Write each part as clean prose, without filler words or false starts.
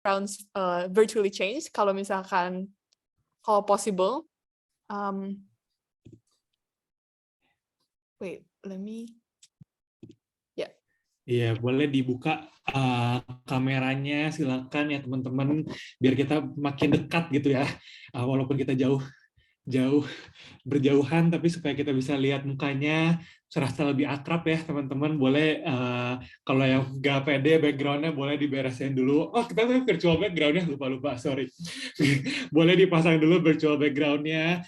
backgrounds virtually change kalau misalkan kalau possible. Wait, let me. Ya. Iya, boleh dibuka kameranya, silakan ya teman-teman, biar kita makin dekat gitu ya, walaupun kita jauh berjauhan, tapi supaya kita bisa lihat mukanya, serasa lebih akrab ya teman-teman. Boleh kalau yang nggak pede backgroundnya boleh diberesin dulu. Oh, kita tuh virtual backgroundnya, lupa sorry. Boleh dipasang dulu virtual backgroundnya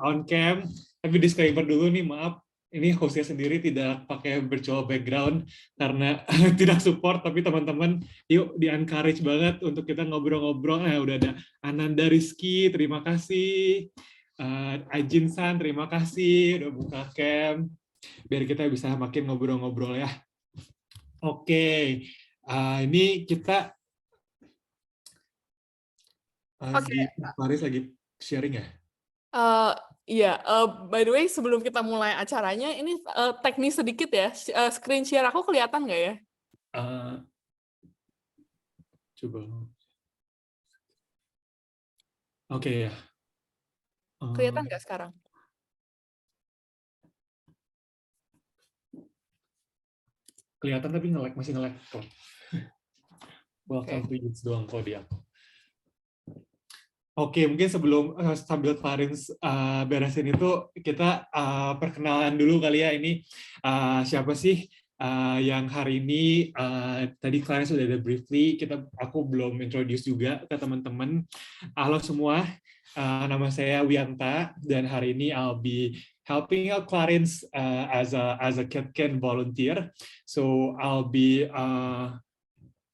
on cam. Tapi disclaimer dulu nih, maaf, ini hostnya sendiri tidak pakai virtual background karena tidak support, tapi teman-teman yuk di-encourage banget untuk kita ngobrol-ngobrol. Udah ada Ananda Rizky, terima kasih. Ajin-san, terima kasih udah buka cam, biar kita bisa makin ngobrol-ngobrol ya. Oke, ini kita Paris lagi sharing ya? Iya, by the way sebelum kita mulai acaranya, ini teknis sedikit ya, screen share aku kelihatan nggak ya? Coba. Oke ya. Kelihatan nggak sekarang? Kelihatan tapi masih nge-lag kok. Welcome to Youth doang kok di aku. Oke, mungkin sebelum sambil Clarence beresin itu, kita perkenalan dulu kali ya. Ini siapa sih yang hari ini, tadi Clarence sudah ada briefly, aku belum introduce juga ke teman-teman. Halo semua, nama saya Wianta, dan hari ini I'll be helping out Clarence as a KitKin volunteer. So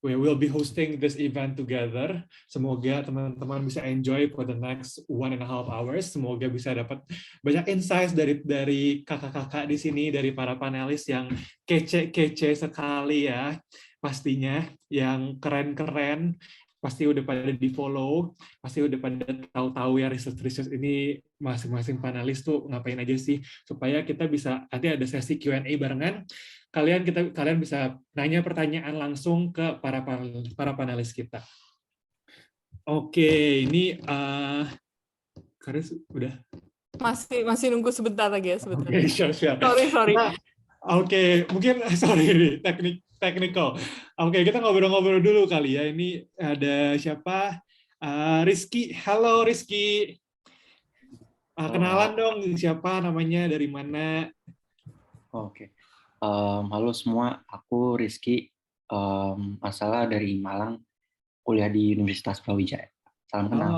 we will be hosting this event together. Semoga teman-teman bisa enjoy for the next 1.5 hours. Semoga bisa dapat banyak insights dari kakak-kakak di sini, dari para panelis yang kece-kece sekali ya, pastinya, yang keren-keren. Pasti udah pada di-follow, pasti udah pada tahu-tahu ya research ini masing-masing panelis tuh ngapain aja sih, supaya kita bisa, nanti ada sesi Q&A barengan, kalian bisa nanya pertanyaan langsung ke para panelis kita. Oke, ini Karis udah? Masih nunggu sebentar lagi ya, sebentar. Oke, sure. Sorry. Nah, oke, mungkin sorry nih, technical. Oke, kita ngobrol-ngobrol dulu kali ya. Ini ada siapa? Rizky. Halo Rizky. Kenalan dong, siapa namanya, dari mana? Oke. Halo semua, aku Rizky, asalnya dari Malang, kuliah di Universitas Brawijaya. Salam kenal.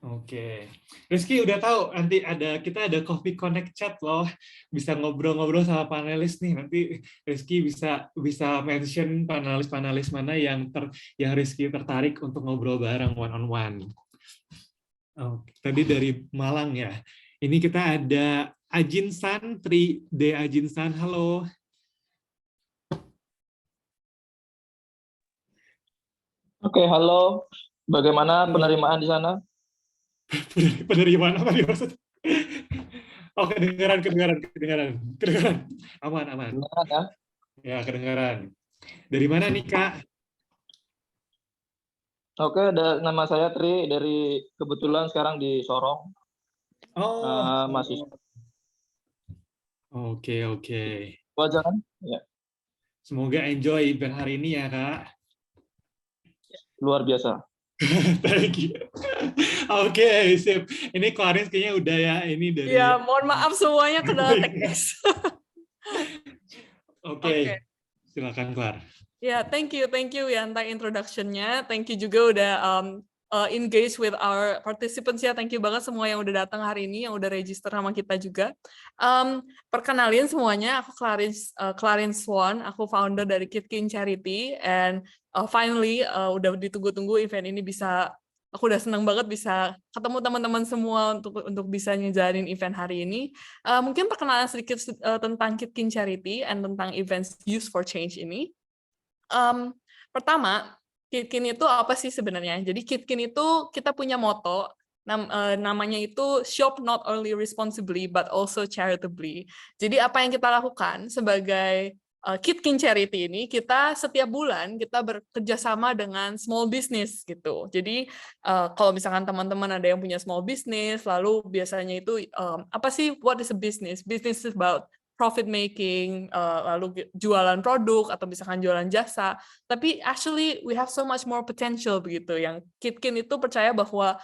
Oke. Rizky udah tahu nanti kita ada Coffee Connect chat loh, bisa ngobrol-ngobrol sama panelis nih. Nanti Rizky bisa mention panelis mana yang Rizky tertarik untuk ngobrol bareng one on one. Tadi dari Malang ya. Ini kita ada Ajin-san, D. Ajin-san, halo. Oke, halo. Bagaimana penerimaan di sana? Penerimaan apa nih maksud? Oh, kedengaran. Aman. Kedengaran ya? Ya, kedengaran. Dari mana nih, Kak? Oke, nama saya Tri, dari kebetulan sekarang di Sorong. Masih. Oke. Wajar kan? Ya. Semoga enjoy event hari ini ya, Kak. Luar biasa. Thank you. Oke, sip. Ini Clarence kayaknya udah ya, ini dari... Ya, mohon maaf semuanya kena teknis. Oke. Silakan, Clar. Ya, thank you Wianta introduction-nya. Thank you juga udah engage with our participants ya. Thank you banget semua yang udah datang hari ini, yang udah register sama kita juga. Perkenalin semuanya, aku Clarence Swan, aku founder dari KitKin Charity, and finally udah ditunggu-tunggu event ini aku udah senang banget bisa ketemu teman-teman semua untuk bisa ngejalanin event hari ini. Mungkin perkenalan sedikit tentang KitKin Charity and tentang events Youth for Change ini. Pertama, KitKin itu apa sih sebenarnya? Jadi KitKin itu kita punya moto, namanya itu shop not only responsibly but also charitably. Jadi apa yang kita lakukan sebagai Kitkin Charity ini kita setiap bulan kita bekerja sama dengan small business gitu. Jadi kalau misalkan teman-teman ada yang punya small business, lalu biasanya itu apa sih what is a business? Business is about profit making, lalu jualan produk atau misalkan jualan jasa. Tapi actually we have so much more potential begitu. Yang Kitkin itu percaya bahwa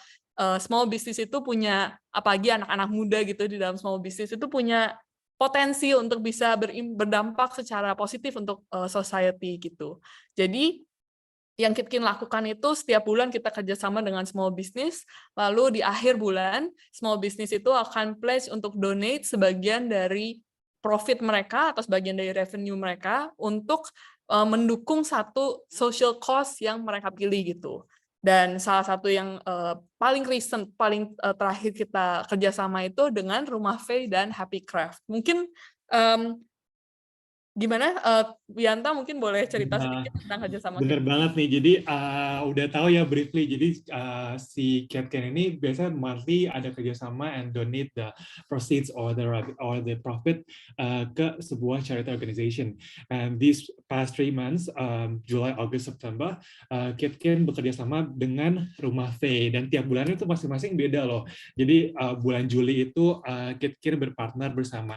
small business itu punya, apalagi anak-anak muda gitu di dalam small business itu punya potensi untuk bisa berdampak secara positif untuk society gitu. Jadi yang Kitkin lakukan itu setiap bulan kita kerjasama dengan small business, lalu di akhir bulan small business itu akan pledge untuk donate sebagian dari profit mereka atau sebagian dari revenue mereka untuk mendukung satu social cause yang mereka pilih gitu. Dan salah satu yang paling recent, paling terakhir kita kerjasama itu dengan Rumah Faye dan Happy Craft. Mungkin gimana, Wianta mungkin boleh cerita sedikit tentang kerjasama Bener kita? banget nih. Jadi udah tahu ya briefly. Jadi si Kitkin ini biasanya monthly ada kerjasama and donate the proceeds or the profit ke sebuah charity organization. And these past 3 months, July, August, September, Kitkin bekerja sama dengan Rumah Faye dan tiap bulannya itu masing-masing beda loh. Jadi bulan Juli itu Kitkin berpartner bersama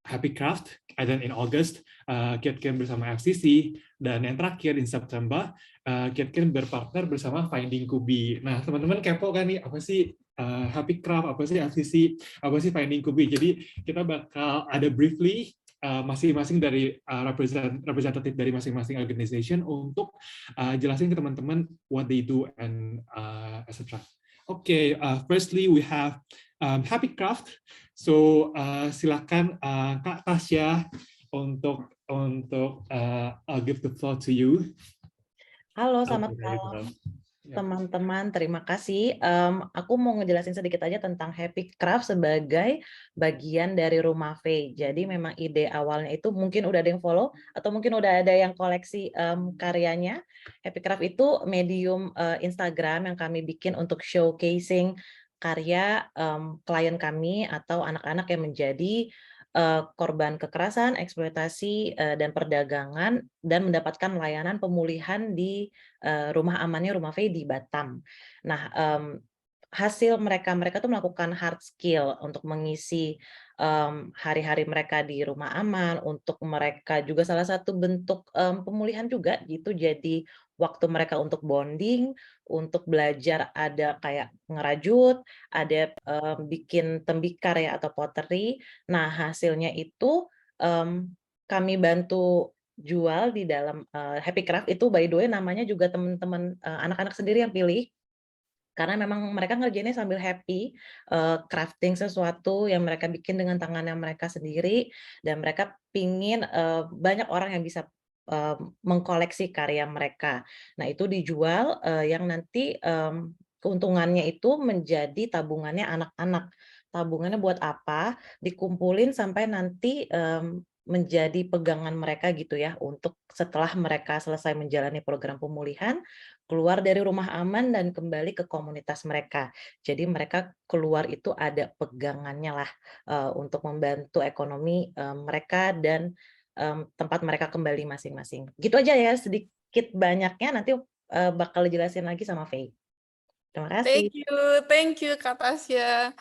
Happy Craft, dan in August Kitkin bersama FCC, dan yang terakhir in September Kitkin berpartner bersama Finding Kubi. Nah teman-teman kepo kan nih apa sih Happy Craft, apa sih FCC, apa sih Finding Kubi? Jadi kita bakal ada briefly masing-masing dari representatif dari masing-masing organization untuk jelasin ke teman-teman what they do and etc. Okay, firstly we have Happy Craft. So silakan Kak Tasya untuk I'll give the floor to you. Halo, selamat malam teman-teman. Terima kasih. Aku mau ngejelasin sedikit aja tentang Happy Craft sebagai bagian dari Rumah Faye. Jadi memang ide awalnya itu mungkin udah ada yang follow atau mungkin udah ada yang koleksi karyanya. Happy Craft itu medium Instagram yang kami bikin untuk showcasing karya klien kami atau anak-anak yang menjadi korban kekerasan, eksploitasi, dan perdagangan, dan mendapatkan layanan pemulihan di rumah amannya Rumah Faye di Batam. Nah, hasil mereka tuh melakukan hard skill untuk mengisi hari-hari mereka di rumah aman, untuk mereka juga salah satu bentuk pemulihan juga gitu. Jadi waktu mereka untuk bonding, untuk belajar ada kayak ngerajut, ada bikin tembikar ya atau pottery. Nah hasilnya itu kami bantu jual di dalam Happy Craft itu, by the way namanya juga teman-teman anak-anak sendiri yang pilih. Karena memang mereka ngerjainnya sambil happy, crafting sesuatu yang mereka bikin dengan tangannya mereka sendiri, dan mereka pingin banyak orang yang bisa mengkoleksi karya mereka. Nah itu dijual yang nanti keuntungannya itu menjadi tabungannya anak-anak. Tabungannya buat apa? Dikumpulin sampai nanti menjadi pegangan mereka gitu ya, untuk setelah mereka selesai menjalani program pemulihan, keluar dari rumah aman dan kembali ke komunitas mereka. Jadi mereka keluar itu ada pegangannya lah untuk membantu ekonomi mereka dan tempat mereka kembali masing-masing. Gitu aja ya, sedikit banyaknya nanti bakal dijelasin lagi sama Faye. Terima kasih. Thank you Kak Tasya.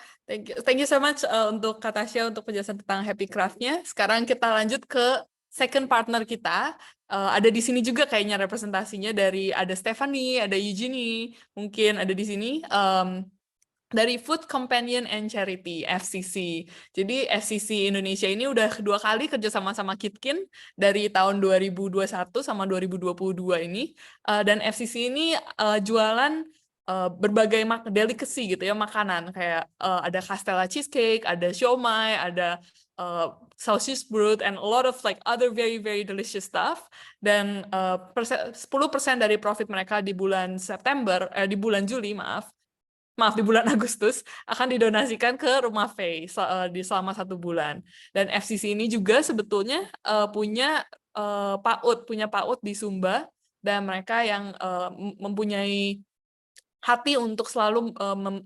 Thank you so much untuk Kak Tasya untuk penjelasan tentang Happy Craft-nya. Sekarang kita lanjut ke second partner kita. Ada di sini juga kayaknya representasinya dari ada Stephanie, ada Eugenie, mungkin ada di sini. Dari Food Companion and Charity, FCC. Jadi FCC Indonesia ini udah kedua kali kerja sama Kitkin dari tahun 2021 sama 2022 ini. Dan FCC ini jualan berbagai delicacy gitu ya, makanan. Kayak ada Castella Cheesecake, ada siomay, ada sausage brood, and a lot of like other very, very delicious stuff. Dan 10% dari profit mereka di bulan di bulan Juli, di bulan Agustus akan didonasikan ke Rumah Faye selama 1 bulan. Dan FCC ini juga sebetulnya punya PAUD di Sumba, dan mereka yang mempunyai hati untuk selalu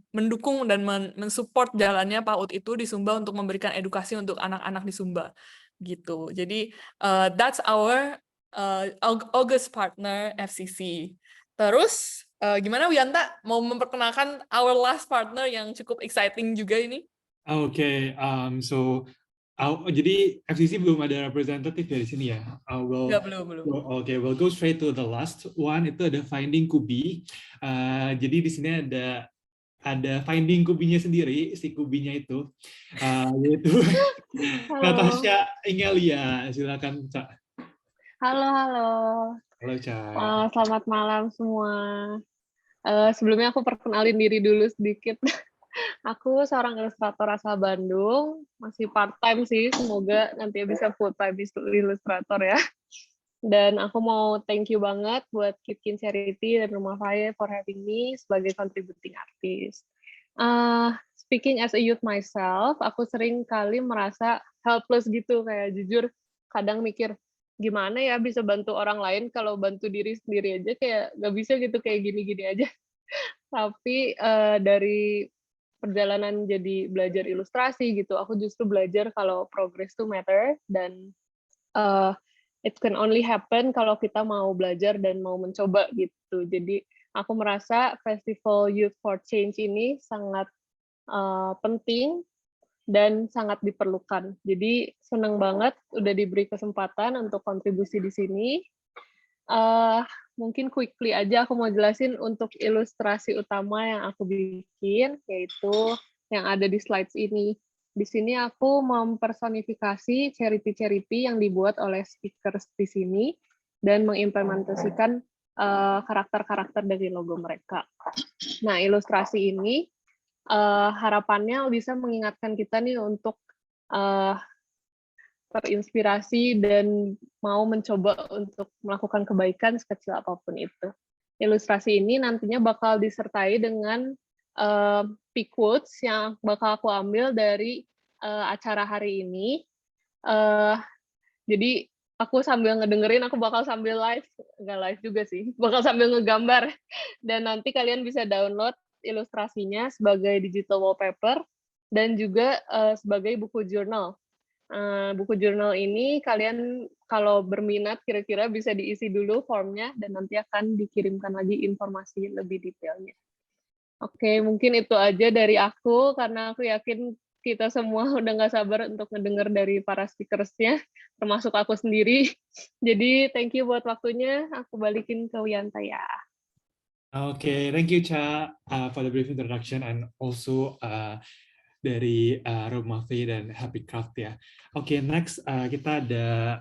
mendukung dan mensupport jalannya PAUD itu di Sumba untuk memberikan edukasi untuk anak-anak di Sumba. gitu. Jadi that's our August partner FCC. Terus gimana Wianta mau memperkenalkan our last partner yang cukup exciting juga ini? Oke, jadi FCC belum ada representatif dari sini ya. Nggak, belum. Oke, we'll go straight to the last one. Itu ada Finding Kubi. Jadi di sini ada Finding Kubinya sendiri, si Kubinya itu, yaitu Natasha Ingelia. Silakan, Cak. Halo. Halo, Cak. Selamat malam semua. Sebelumnya aku perkenalin diri dulu sedikit. Aku seorang ilustrator asal Bandung, masih part-time sih, semoga nanti bisa full-time ilustrator ya. Dan aku mau thank you banget buat Kitkin Charity dan Rumah Faye for having me sebagai contributing artist. Speaking as a youth myself, aku sering kali merasa helpless gitu, kayak jujur kadang mikir, gimana ya bisa bantu orang lain kalau bantu diri sendiri aja kayak gak bisa gitu, kayak gini-gini aja. Tapi dari perjalanan jadi belajar ilustrasi gitu, aku justru belajar kalau progress to matter, dan it can only happen kalau kita mau belajar dan mau mencoba gitu. Jadi aku merasa Festival Youth for Change ini sangat penting dan sangat diperlukan. Jadi senang banget udah diberi kesempatan untuk kontribusi di sini. Mungkin quickly aja aku mau jelasin untuk ilustrasi utama yang aku bikin, yaitu yang ada di slides ini. Di sini aku mempersonifikasi charity-charity yang dibuat oleh speakers di sini dan mengimplementasikan karakter-karakter dari logo mereka. Nah, ilustrasi ini harapannya bisa mengingatkan kita nih untuk terinspirasi dan mau mencoba untuk melakukan kebaikan sekecil apapun itu. Ilustrasi ini nantinya bakal disertai dengan pick quotes yang bakal aku ambil dari acara hari ini. Jadi aku sambil ngedengerin, aku bakal sambil live, nggak live juga sih, bakal sambil ngegambar. Dan nanti kalian bisa download ilustrasinya sebagai digital wallpaper dan juga sebagai buku jurnal. Buku jurnal ini kalian kalau berminat kira-kira bisa diisi dulu formnya dan nanti akan dikirimkan lagi informasi lebih detailnya. Oke, mungkin itu aja dari aku karena aku yakin kita semua udah nggak sabar untuk ngedenger dari para speakersnya, termasuk aku sendiri. Jadi thank you buat waktunya, aku balikin ke Wianta ya. Oke, thank you, Cha, for the brief introduction and also dari Rumah Faye dan Happy Craft ya. Oke, next kita ada.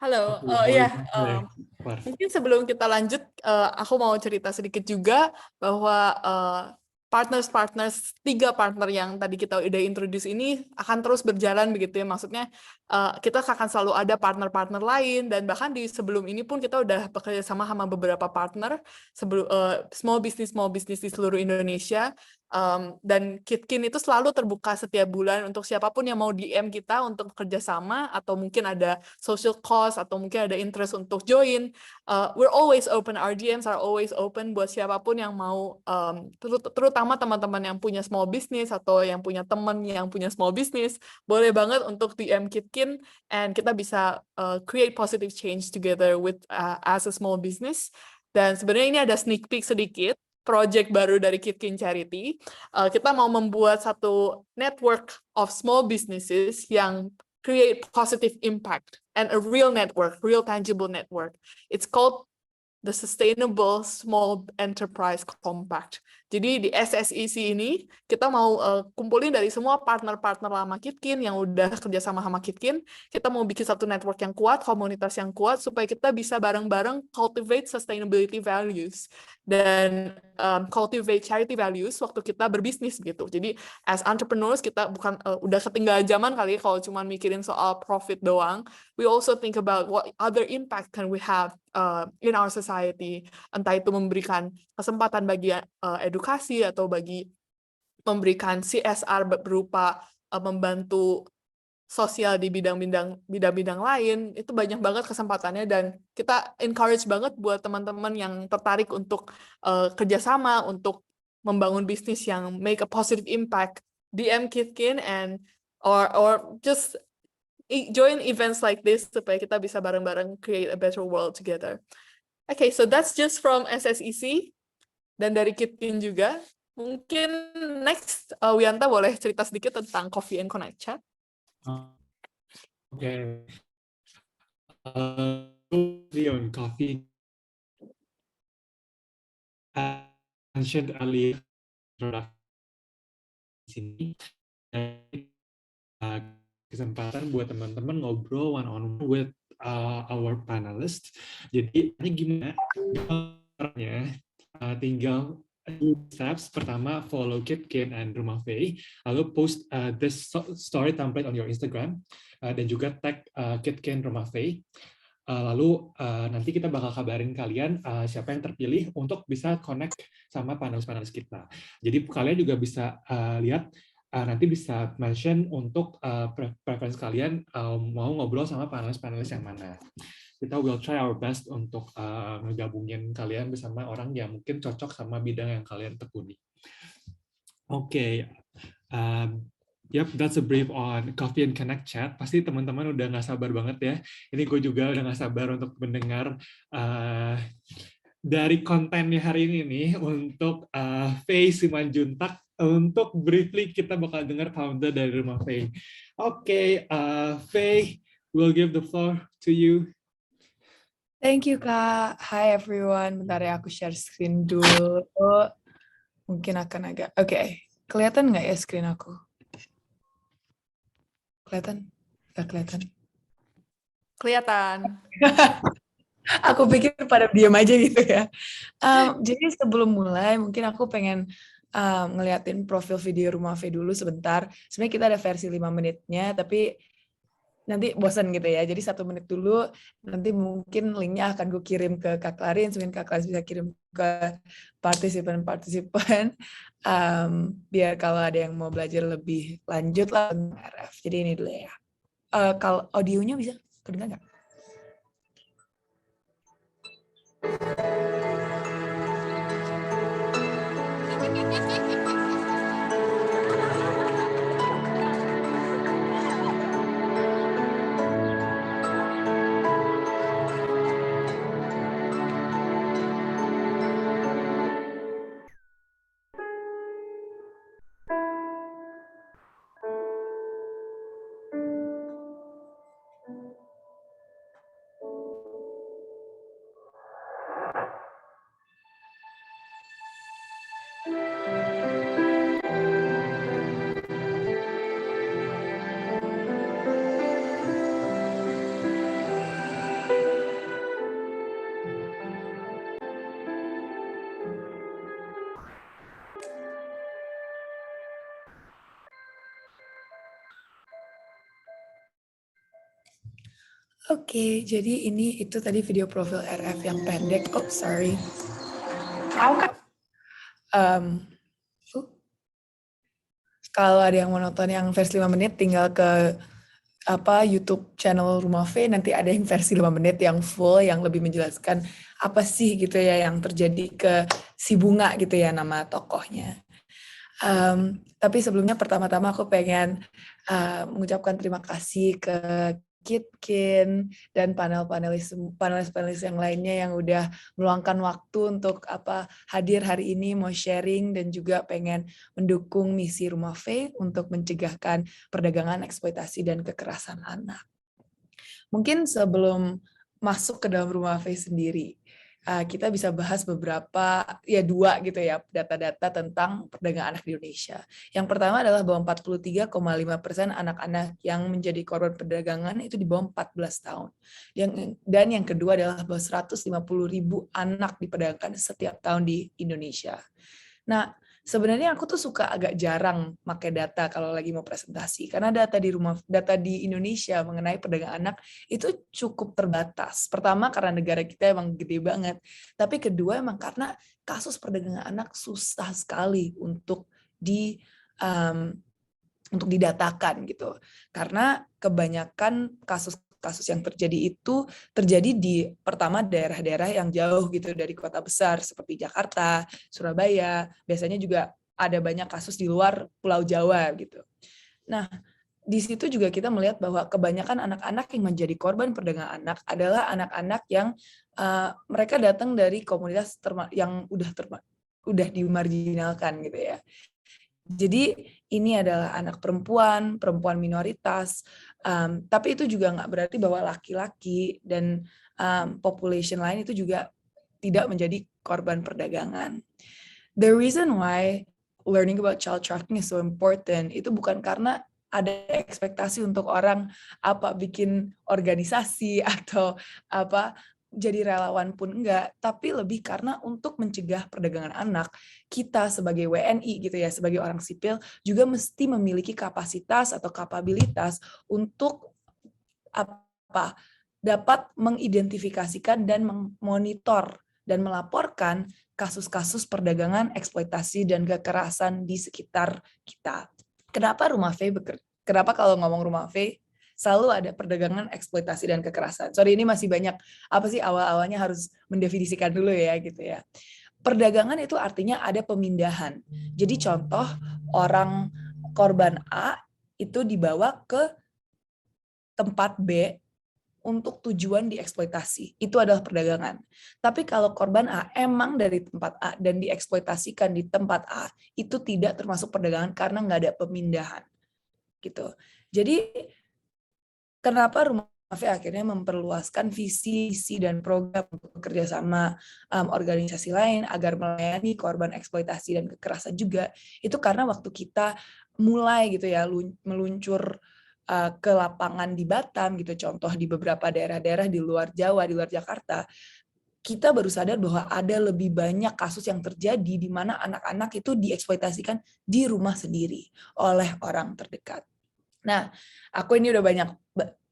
Halo, mungkin sebelum kita lanjut, aku mau cerita sedikit juga bahwa partners 3 partner yang tadi kita udah introduce ini akan terus berjalan begitu ya, maksudnya kita akan selalu ada partner-partner lain, dan bahkan di sebelum ini pun kita udah bekerja sama beberapa partner small business di seluruh Indonesia. Dan Kitkin itu selalu terbuka setiap bulan untuk siapapun yang mau DM kita untuk kerjasama, atau mungkin ada social cause, atau mungkin ada interest untuk join. We're always open, our DMs are always open buat siapapun yang mau, terutama teman-teman yang punya small business atau yang punya teman yang punya small business, boleh banget untuk DM Kitkin, and kita bisa create positive change together with as a small business. Dan sebenarnya ini ada sneak peek sedikit project baru dari Kitkin Charity. Kita mau membuat satu network of small businesses yang create positive impact and a real network, real tangible network. It's called the Sustainable Small Enterprise Compact. Jadi di SSEC ini kita mau kumpulin dari semua partner-partner lama Kitkin yang udah kerjasama sama Kitkin. Kita mau bikin satu network yang kuat, komunitas yang kuat, supaya kita bisa bareng-bareng cultivate sustainability values dan cultivate charity values waktu kita berbisnis gitu. Jadi as entrepreneurs kita bukan udah ketinggalan zaman kali ya kalau cuma mikirin soal profit doang. We also think about what other impact can we have in our society, entah itu memberikan kesempatan bagi edukasi atau bagi memberikan CSR berupa membantu sosial di bidang-bidang lain. Itu banyak banget kesempatannya, dan kita encourage banget buat teman-teman yang tertarik untuk kerjasama untuk membangun bisnis yang make a positive impact, DM Kitkin or just join events like this supaya kita bisa bareng-bareng create a better world together. Okay, so that's just from SSEC dan dari Kitkin juga. Mungkin next Wianta boleh cerita sedikit tentang Coffee and Connect Chat. Okay. On coffee, mentioned earlier sini kesempatan buat teman-teman ngobrol one on one with our panelists. Jadi ini gimana caranya? Tinggal steps. Pertama, follow Kitkin and Rumah Faye, lalu post this story template on your Instagram, dan juga tag Kitkin Rumah Faye. Lalu nanti kita bakal kabarin kalian siapa yang terpilih untuk bisa connect sama panelis-panelis kita. Jadi kalian juga bisa lihat, nanti bisa mention untuk preference kalian mau ngobrol sama panelis-panelis yang mana. Kita will try our best untuk ngegabungin kalian bersama orang yang mungkin cocok sama bidang yang kalian tekuni. Oke. Yep, that's a brief on Coffee and Connect Chat. Pasti teman-teman udah nggak sabar banget ya. Ini gue juga udah nggak sabar untuk mendengar dari kontennya hari ini nih untuk Faye Simanjuntak. Untuk briefly kita bakal dengar founder dari Rumah Faye. Oke, Faye, we'll give the floor to you. Thank you, Kak. Hi, everyone. Bentar ya, aku share screen dulu. Mungkin akan agak... Oke, kelihatan nggak ya screen aku? Kelihatan? Nggak kelihatan? Kelihatan. Aku pikir pada diam aja gitu ya. Jadi sebelum mulai, mungkin aku pengen ngeliatin profil video Rumah Faye dulu sebentar. Sebenarnya kita ada versi 5 menitnya, tapi nanti bosan gitu ya. Jadi 1 menit dulu, nanti mungkin linknya akan gue kirim ke Kak Clarins, mungkin Kak Clarins bisa kirim ke partisipan-partisipan, biar kalau ada yang mau belajar lebih lanjut lah RF. Jadi ini dulu ya. Kalau audionya bisa kedengar nggak? Oke, jadi itu tadi video profil RF yang pendek. Oh, sorry. Kalau ada yang mau nonton yang versi 5 menit, tinggal ke YouTube channel Rumah Faye, nanti ada yang versi 5 menit yang full, yang lebih menjelaskan apa sih gitu ya yang terjadi ke si Bunga gitu ya nama tokohnya. Tapi sebelumnya pertama-tama aku pengen mengucapkan terima kasih ke Kitkin dan panelis yang lainnya yang udah meluangkan waktu untuk hadir hari ini mau sharing dan juga pengen mendukung misi Rumah Faye untuk mencegahkan perdagangan, eksploitasi dan kekerasan anak. Mungkin sebelum masuk ke dalam Rumah Faye sendiri, kita bisa bahas beberapa, dua gitu ya, data-data tentang perdagangan anak di Indonesia. Yang pertama adalah bahwa 43,5% anak-anak yang menjadi korban perdagangan itu di bawah 14 tahun. Dan yang kedua adalah bahwa 150.000 anak diperdagangkan setiap tahun di Indonesia. Nah, sebenarnya aku tuh suka agak jarang pakai data kalau lagi mau presentasi, karena data di Indonesia mengenai perdagangan anak itu cukup terbatas. Pertama karena negara kita emang gede banget, tapi kedua emang karena kasus perdagangan anak susah sekali untuk didatakan gitu. Karena kebanyakan kasus yang terjadi itu terjadi di pertama daerah-daerah yang jauh gitu dari kota besar seperti Jakarta, Surabaya, biasanya juga ada banyak kasus di luar Pulau Jawa gitu. Nah, di situ juga kita melihat bahwa kebanyakan anak-anak yang menjadi korban perdagangan anak adalah anak-anak yang mereka datang dari komunitas yang udah dimarginalkan gitu ya. Jadi ini adalah anak perempuan minoritas, tapi itu juga nggak berarti bahwa laki-laki dan population lain itu juga tidak menjadi korban perdagangan. The reason why learning about child trafficking is so important itu bukan karena ada ekspektasi untuk orang bikin organisasi atau jadi relawan pun enggak, tapi lebih karena untuk mencegah perdagangan anak, kita sebagai WNI gitu ya, sebagai orang sipil juga mesti memiliki kapasitas atau kapabilitas untuk dapat mengidentifikasikan dan memonitor dan melaporkan kasus-kasus perdagangan, eksploitasi, dan kekerasan di sekitar kita. Kenapa Rumah Faye kenapa kalau ngomong Rumah Faye selalu ada perdagangan, eksploitasi, dan kekerasan? Sorry, ini masih banyak awal-awalnya harus mendefinisikan dulu ya gitu ya. Perdagangan itu artinya ada pemindahan. Jadi contoh orang korban A itu dibawa ke tempat B untuk tujuan dieksploitasi. Itu adalah perdagangan. Tapi kalau korban A emang dari tempat A dan dieksploitasikan di tempat A, itu tidak termasuk perdagangan karena nggak ada pemindahan. Gitu. Jadi kenapa Rumah Faye akhirnya memperluaskan visi dan program untuk bekerja sama organisasi lain agar melayani korban eksploitasi dan kekerasan juga, itu karena waktu kita mulai gitu ya meluncur ke lapangan di Batam gitu, contoh di beberapa daerah-daerah di luar Jawa, di luar Jakarta, kita baru sadar bahwa ada lebih banyak kasus yang terjadi di mana anak-anak itu dieksploitasikan di rumah sendiri oleh orang terdekat. Nah, aku ini udah banyak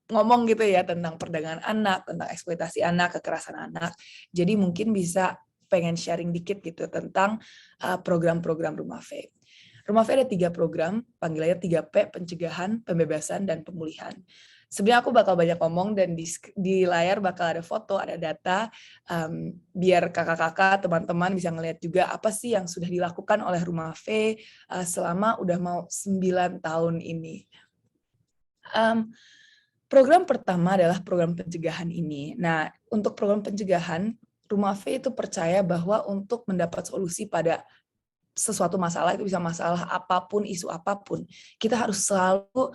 ngomong gitu ya tentang perdagangan anak, tentang eksploitasi anak, kekerasan anak. Jadi mungkin bisa pengen sharing dikit gitu tentang program-program Rumah Faye. Rumah Faye ada 3 program, panggilannya 3P, pencegahan, pembebasan, dan pemulihan. Sebenarnya aku bakal banyak ngomong dan di layar bakal ada foto, ada data, biar kakak-kakak, teman-teman bisa ngeliat juga apa sih yang sudah dilakukan oleh Rumah Faye selama udah mau 9 tahun ini. Program pertama adalah program pencegahan ini. Nah, untuk program pencegahan, Rumah Faye itu percaya bahwa untuk mendapat solusi pada sesuatu masalah, itu bisa masalah apapun, isu apapun, kita harus selalu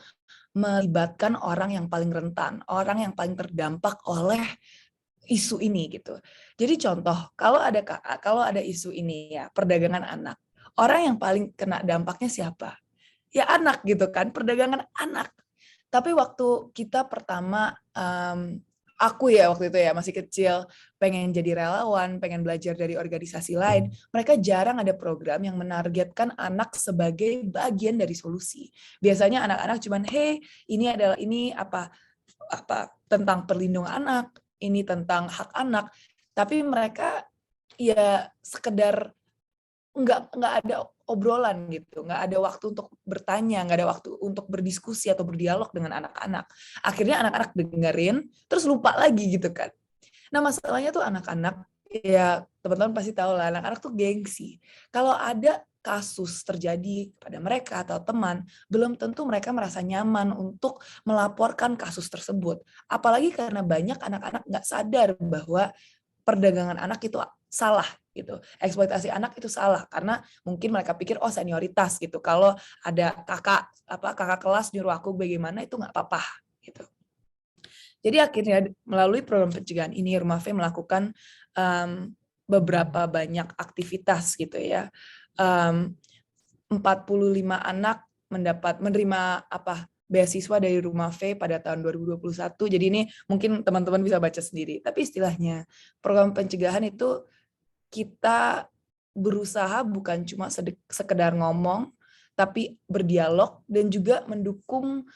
melibatkan orang yang paling rentan, orang yang paling terdampak oleh isu ini gitu. Jadi contoh, kalau ada isu ini ya, perdagangan anak, orang yang paling kena dampaknya siapa? Ya anak gitu kan, perdagangan anak. Tapi waktu kita pertama, aku ya waktu itu ya masih kecil, pengen jadi relawan, pengen belajar dari organisasi lain, mereka jarang ada program yang menargetkan anak sebagai bagian dari solusi. Biasanya anak-anak cuman, hey, ini apa tentang perlindungan anak, ini tentang hak anak, tapi mereka ya sekedar nggak ada obrolan gitu, nggak ada waktu untuk bertanya, nggak ada waktu untuk berdiskusi atau berdialog dengan anak-anak. Akhirnya anak-anak dengerin, terus lupa lagi gitu kan. Nah masalahnya tuh anak-anak, ya teman-teman pasti tahu lah, anak-anak tuh gengsi. Kalau ada kasus terjadi pada mereka atau teman, belum tentu mereka merasa nyaman untuk melaporkan kasus tersebut. Apalagi karena banyak anak-anak nggak sadar bahwa perdagangan anak itu salah gitu. Eksploitasi anak itu salah karena mungkin mereka pikir oh senioritas gitu. Kalau ada kakak kelas nyuruh aku bagaimana itu nggak apa-apa gitu. Jadi akhirnya melalui program pencegahan ini Rumah Faye melakukan beberapa banyak aktivitas gitu ya. 45 anak menerima beasiswa dari Rumah Faye pada tahun 2021. Jadi ini mungkin teman-teman bisa baca sendiri. Tapi istilahnya program pencegahan itu kita berusaha bukan cuma sekedar ngomong, tapi berdialog dan juga mendukung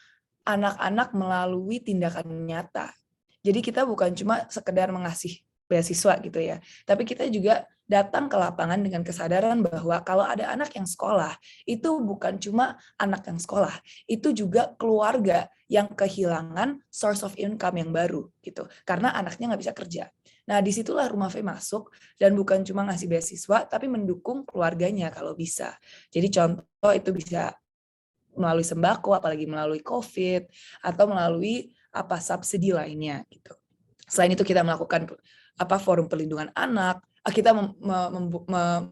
anak-anak melalui tindakan nyata. Jadi kita bukan cuma sekedar mengasih beasiswa gitu ya, tapi kita juga datang ke lapangan dengan kesadaran bahwa kalau ada anak yang sekolah, itu bukan cuma anak yang sekolah, itu juga keluarga yang kehilangan source of income yang baru gitu, karena anaknya nggak bisa kerja. Nah disitulah Rumah Faye masuk dan bukan cuma ngasih beasiswa, tapi mendukung keluarganya kalau bisa. Jadi contoh itu bisa melalui sembako, apalagi melalui COVID, atau melalui subsidi lainnya gitu. Selain itu kita melakukan forum perlindungan anak, kita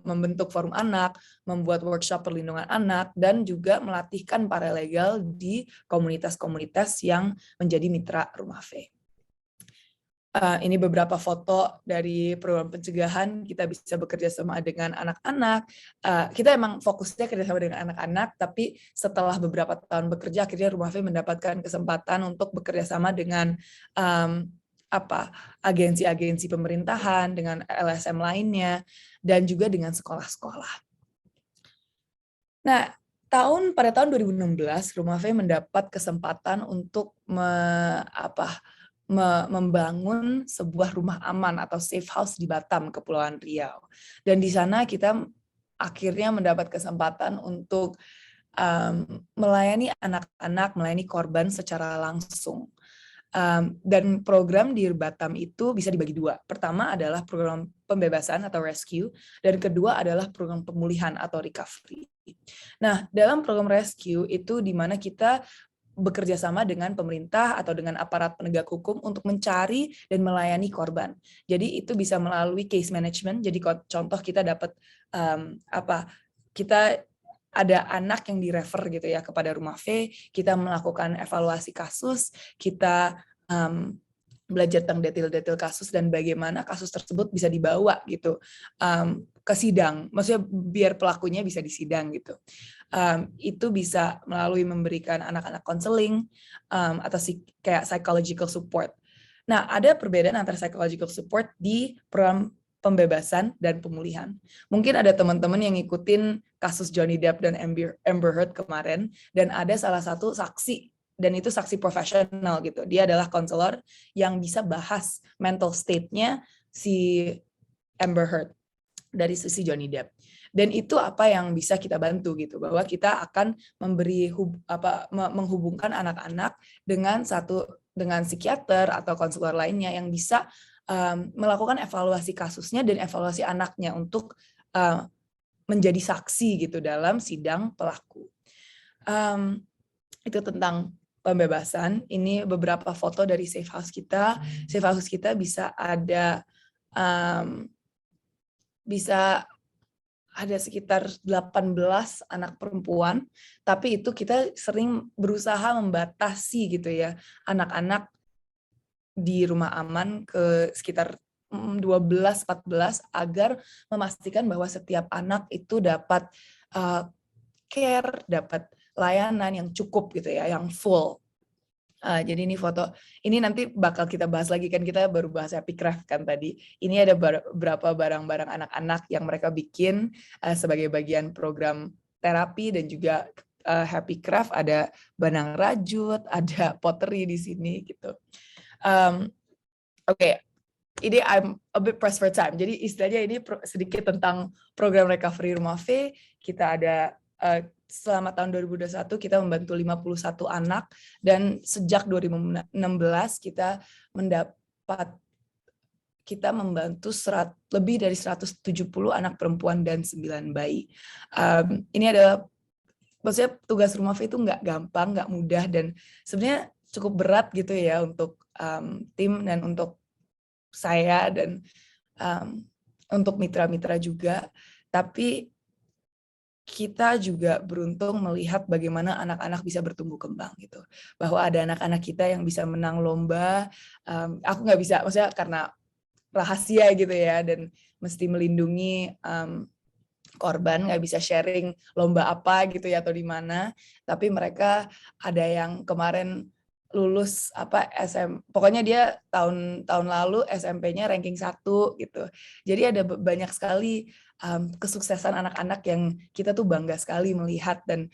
membentuk forum anak, membuat workshop perlindungan anak, dan juga melatihkan paralegal di komunitas-komunitas yang menjadi mitra Rumah V. Ini beberapa foto dari program pencegahan, kita bisa bekerja sama dengan anak-anak. Kita emang fokusnya kerjasama dengan anak-anak, tapi setelah beberapa tahun bekerja, akhirnya Rumah V mendapatkan kesempatan untuk bekerja sama dengan agensi-agensi pemerintahan, dengan LSM lainnya, dan juga dengan sekolah-sekolah. Nah, pada tahun 2016, Rumah V mendapat kesempatan untuk membangun sebuah rumah aman atau safe house di Batam, Kepulauan Riau. Dan di sana kita akhirnya mendapat kesempatan untuk melayani anak-anak, melayani korban secara langsung. Dan program di Batam itu bisa dibagi dua. Pertama adalah program pembebasan atau rescue, dan kedua adalah program pemulihan atau recovery. Nah, dalam program rescue itu di mana kita bekerja sama dengan pemerintah atau dengan aparat penegak hukum untuk mencari dan melayani korban. Jadi itu bisa melalui case management. Jadi contoh kita dapat kita ada anak yang direfer gitu ya kepada Rumah V, kita melakukan evaluasi kasus, kita belajar tentang detail-detail kasus dan bagaimana kasus tersebut bisa dibawa gitu ke sidang, maksudnya biar pelakunya bisa disidang gitu. Itu bisa melalui memberikan anak-anak konseling atau kayak psychological support. Nah, ada perbedaan antara psychological support di program pembebasan dan pemulihan. Mungkin ada teman-teman yang ngikutin kasus Johnny Depp dan Amber Heard kemarin, dan ada salah satu saksi, dan itu saksi profesional gitu. Dia adalah konselor yang bisa bahas mental state-nya si Amber Heard dari sisi Johnny Depp. Dan itu apa yang bisa kita bantu gitu, bahwa kita akan menghubungkan anak-anak dengan psikiater atau konselor lainnya yang bisa melakukan evaluasi kasusnya dan evaluasi anaknya untuk menjadi saksi gitu dalam sidang pelaku. Itu tentang pembebasan. Ini beberapa foto dari safe house kita. Safe house kita bisa ada sekitar 18 anak perempuan, tapi itu kita sering berusaha membatasi gitu ya anak-anak di rumah aman ke sekitar 12-14 agar memastikan bahwa setiap anak itu dapat care, dapat layanan yang cukup gitu ya, yang full. Jadi ini foto, ini nanti bakal kita bahas lagi, kan kita baru bahas Happy Craft kan tadi. Ini ada beberapa barang-barang anak-anak yang mereka bikin sebagai bagian program terapi dan juga Happy Craft, ada benang rajut, ada pottery di sini gitu. Oke. Ini I'm a bit pressed for time. Jadi istilahnya ini sedikit tentang program recovery Rumah V. Kita ada selama tahun 2021 kita membantu 51 anak, dan sejak 2016 kita membantu lebih dari 170 anak perempuan dan 9 bayi. Ini adalah, maksudnya tugas Rumah V itu nggak gampang, nggak mudah, dan sebenarnya cukup berat gitu ya untuk tim dan untuk saya dan untuk mitra-mitra juga. Tapi kita juga beruntung melihat bagaimana anak-anak bisa bertumbuh kembang gitu. Bahwa ada anak-anak kita yang bisa menang lomba. Aku nggak bisa, maksudnya karena rahasia gitu ya, dan mesti melindungi korban, nggak bisa sharing lomba apa gitu ya atau di mana. Tapi mereka ada yang kemarin lulus pokoknya dia tahun lalu SMP-nya ranking 1 gitu. Jadi ada banyak sekali kesuksesan anak-anak yang kita tuh bangga sekali melihat dan